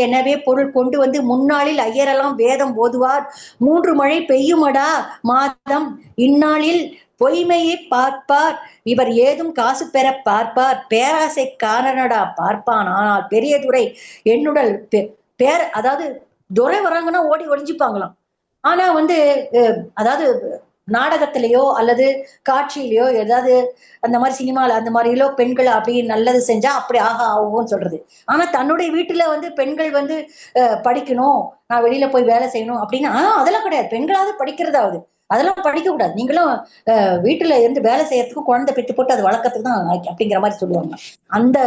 எனவே பொருள் கொண்டு வந்து முன்னாளில் ஐயரெல்லாம் வேதம் ஓதுவார், 3 மழை பெய்யுமடா மாதம் இந்நாளில் பொய்மையை பார்ப்பார், இவர் ஏதும் காசு பெற பார்ப்பார், பேராசை காரணடா பார்ப்பான், ஆனால் பெரிய துறை என்னுடல் பேர், அதாவது துறை வராங்கன்னா ஓடி ஒழிஞ்சுப்பாங்களாம். ஆனா வந்து அதாவது நாடகத்திலேயோ அல்லது காட்சியிலயோ ஏதாவது அந்த மாதிரி சினிமால அந்த மாதிரிலோ பெண்கள் அப்படி நல்லது செஞ்சா அப்படி ஆகா ஆகும்னு சொல்றது. ஆனா தன்னுடைய வீட்டுல வந்து பெண்கள் வந்து படிக்கணும், நான் வெளியில போய் வேலை செய்யணும் அப்படின்னா அதெல்லாம் கிடையாது. பெண்களாவது படிக்கிறதாவது அதெல்லாம் படிக்க கூடாது. நீங்களும் வீட்டுல இருந்து வேலை செய்யறதுக்கு குழந்தை பெற்று போட்டு அது வளர்க்கறதுக்கு தான் அப்படிங்கிற மாதிரி சொல்லுவாங்க. அந்த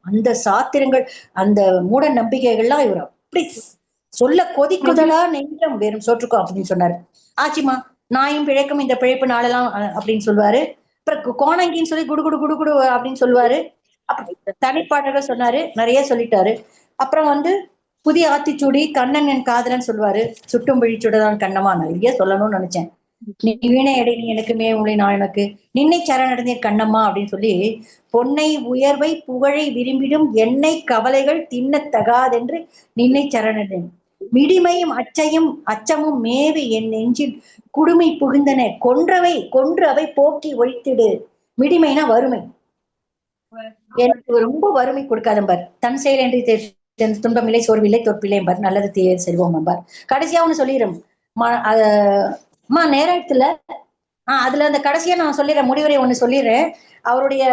அந்த சாத்திரங்கள், அந்த மூட நம்பிக்கைகள்லாம் இவர் அப்படி சொல்ல கொதிக்குதடா நெஞ்சம் வெறும் சோற்றுக்கும் அப்படின்னு சொன்னாரு. ஆச்சுமா, நாயும் பிழைக்கும் இந்த பிழைப்பு நாளெல்லாம் அப்படின்னு சொல்லுவாரு. அப்புறம் கோணங்கின்னு சொல்லி குடு குடு குடு குடு அப்படின்னு சொல்லுவாரு. அப்புறம் தனிப்பாடல்கள் சொன்னாரு. நிறைய சொல்லிட்டாரு. அப்புறம் வந்து புதிய ஆத்திச்சூடி, கண்ணன் என் காதலன் சொல்லுவாரு. சுட்டும் விழிச்சுடதான் கண்ணமா நிறைய சொல்லணும்னு நினைச்சேன். நீ வீணை அடை நீ எனக்கு மேவுளை நான் எனக்கு நின்னை சரணடைந்தேன் கண்ணம்மா அப்படின்னு சொல்லி பொன்னை உயர்வை புகழை விரும்பிடும் எண்ணெய் கவலைகள் தின்னத் தகாதென்று நின்னை சரணடைந்தேன். மிடிமையும் அச்சமும் மேவி என் நெஞ்சில் குடுமி புகுந்தன கொன்றவை கொன்று அவை போக்கி ஒழித்திடு. மிடிமைனா வறுமை. எனக்கு ரொம்ப வறுமை கொடுக்காத பார். தன் செயல் என்று துன்பமில்லை சோர்வில்லை தோற்பில்லை பார். நல்லது தீய செல்வோம் பார். கடைசியா ஒண்ணு சொல்லிடும். நேரத்துல அதுல அந்த கடைசியா நான் சொல்லிடுறேன், முடிவுரை ஒண்ணு சொல்லிடுறேன். அவருடைய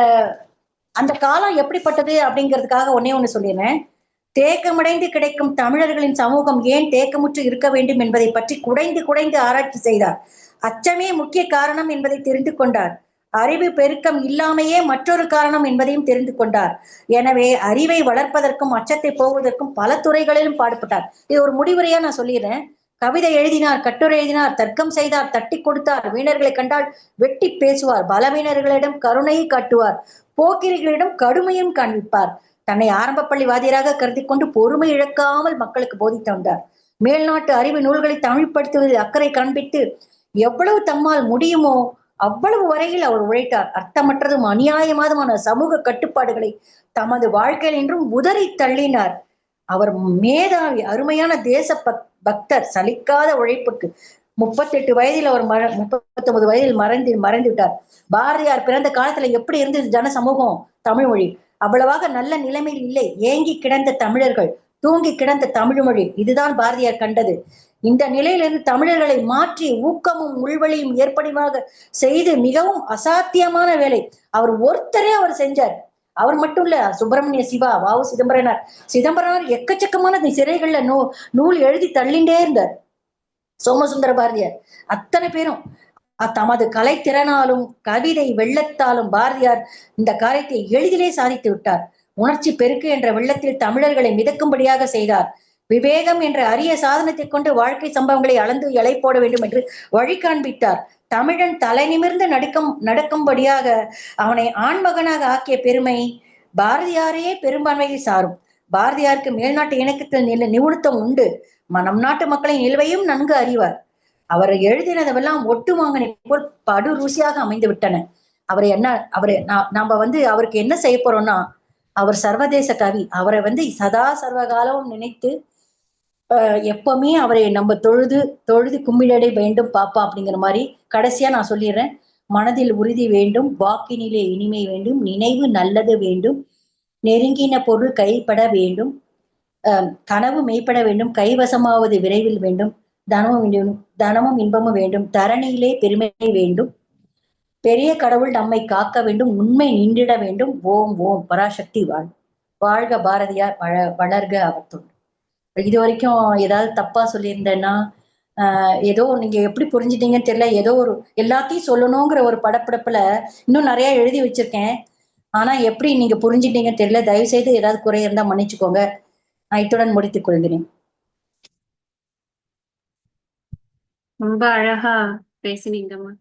அந்த காலம் எப்படிப்பட்டது அப்படிங்கிறதுக்காக ஒண்ணு சொல்லிடுறேன். தேக்கமடைந்து கிடைக்கும் தமிழர்களின் சமூகம் ஏன் தேக்கமுற்று இருக்க வேண்டும் என்பதை பற்றி குடைந்து குடைந்து ஆராய்ச்சி செய்தார். அச்சமே முக்கிய காரணம் என்பதை தெரிந்து கொண்டார். அறிவு பெருக்கம் இல்லாமையே மற்றொரு காரணம் என்பதையும் தெரிந்து கொண்டார். எனவே அறிவை வளர்ப்பதற்கும் அச்சத்தை போவதற்கும் பல துறைகளிலும் பாடுபட்டார். இது ஒரு முடிவுரையா நான் சொல்லிடுறேன். கவிதை எழுதினார், கட்டுரை எழுதினார், தர்க்கம் செய்தார், தட்டி கொடுத்தார், வீணர்களை கண்டால் வெட்டி பேசுவார், பலவீனர்களிடம் கருணையை காட்டுவார், போக்கிரிகளிடம் கடுமையும் காண்பிப்பார். தன்னை ஆரம்ப பள்ளி வாதியராக கருதி கொண்டு பொறுமை இழக்காமல் மக்களுக்கு போதித்து வந்தார். மேல்நாட்டு அறிவு நூல்களை தமிழ்படுத்துவதில் அக்கறை காண்பித்து எவ்வளவு தம்மால் முடியுமோ அவ்வளவு வரையில் அவர் உழைத்தார். அர்த்தமற்றதும் அநியாயமானதுமான சமூக கட்டுப்பாடுகளை தமது வாழ்க்கையில் என்றும் உதறி தள்ளினார். அவர் மேதாவி, அருமையான தேச பக்தர், சலிக்காத உழைப்புக்கு 38 வயதில் அவர் 39 வயதில் மறைந்து விட்டார். பாரதியார் பிறந்த காலத்துல எப்படி இருந்தது ஜன சமூகம், தமிழ் மொழி அவ்வளவாக நல்ல நிலைமையில் இல்லை. ஏங்கி கிடந்த தமிழர்கள், தூங்கி கிடந்த தமிழ் மொழி, இதுதான் பாரதியார் கண்டது. இந்த நிலையிலிருந்து தமிழர்களை மாற்றி ஊக்கமும் உள்வழியும் ஏற்படிமாக செய்து மிகவும் அசாத்தியமான வேலை அவர் ஒருத்தரே அவர் செஞ்சார். அவர் மட்டும் இல்ல, சுப்பிரமணிய சிவா, வாவு சிதம்பரனார், சிதம்பரனார் எக்கச்சக்கமான சிறைகள்ல நூல் எழுதி தள்ளிண்டே இருந்தார். சோமசுந்தர பாரதியார், அத்தனை பேரும் தமது கலைத்திறனாலும் கவிதை வெள்ளத்தாலும் பாரதியார் இந்த காரியத்தை எளிதிலே சாதித்து விட்டார். உணர்ச்சி பெருக்கு என்ற வெள்ளத்தில் தமிழர்களை மிதக்கும்படியாக செய்தார். விவேகம் என்ற அரிய சாதனத்தை கொண்டு வாழ்க்கை சம்பவங்களை அளந்து எடை போட வேண்டும் என்று வழி காண்பித்தார். தமிழன் தலை நிமிர்ந்து நடக்கும்படியாக அவனை ஆண்மகனாக ஆக்கிய பெருமை பாரதியாரையே பெரும்பான்மையில் சாரும். பாரதியாருக்கு மேல்நாட்டு இணக்கத்தில் நிபுணத்துவம் உண்டு. நம் நாட்டு மக்களின் நிலுவையும் நன்கு அறிவார். அவர் எழுதினதெல்லாம் ஒட்டு வாங்கினை போல் படு ருசியாக அமைந்து விட்டன. அவரை நாம வந்து அவருக்கு என்ன செய்ய போறோம்னா, அவர் சர்வதேச கவி. அவரை வந்து சதா சர்வகாலமும் நினைத்து எப்பவுமே அவரை நம்ம தொழுது கும்பிடடை வேண்டும் பாப்பா அப்படிங்கிற மாதிரி கடைசியா நான் சொல்லிடுறேன். மனதில் உறுதி வேண்டும், வாக்கினிலே இனிமை வேண்டும், நினைவு நல்லது வேண்டும், நெருங்கின பொருள் கைப்பட வேண்டும், கனவு மெய்ப்பட வேண்டும், கைவசமாவது விரைவில் வேண்டும், தனமும் இன்பமும் வேண்டும், தரணியிலே பெருமை வேண்டும், பெரிய கடவுள் நம்மை காக்க வேண்டும், உண்மை நின்றிட வேண்டும், ஓம் ஓம் பராசக்தி வாழ்க பாரதியார், வளர்க அவர் தொண்டு. இது வரைக்கும் ஏதாவது தப்பா சொல்லியிருந்தேன்னா ஏதோ நீங்க எப்படி புரிஞ்சுட்டீங்கன்னு தெரியல. ஏதோ ஒரு எல்லாத்தையும் சொல்லணுங்கிற ஒரு படப்பிடிப்புல இன்னும் நிறைய எழுதி வச்சிருக்கேன். ஆனா எப்படி நீங்க புரிஞ்சுட்டீங்கன்னு தெரியல. தயவு செய்து ஏதாவது குறை இருந்தா மன்னிச்சுக்கோங்க. நான் இத்துடன் முடித்துக் கொள்கிறேன். ரொம்ப அழகா பேசினீங்கம்மா.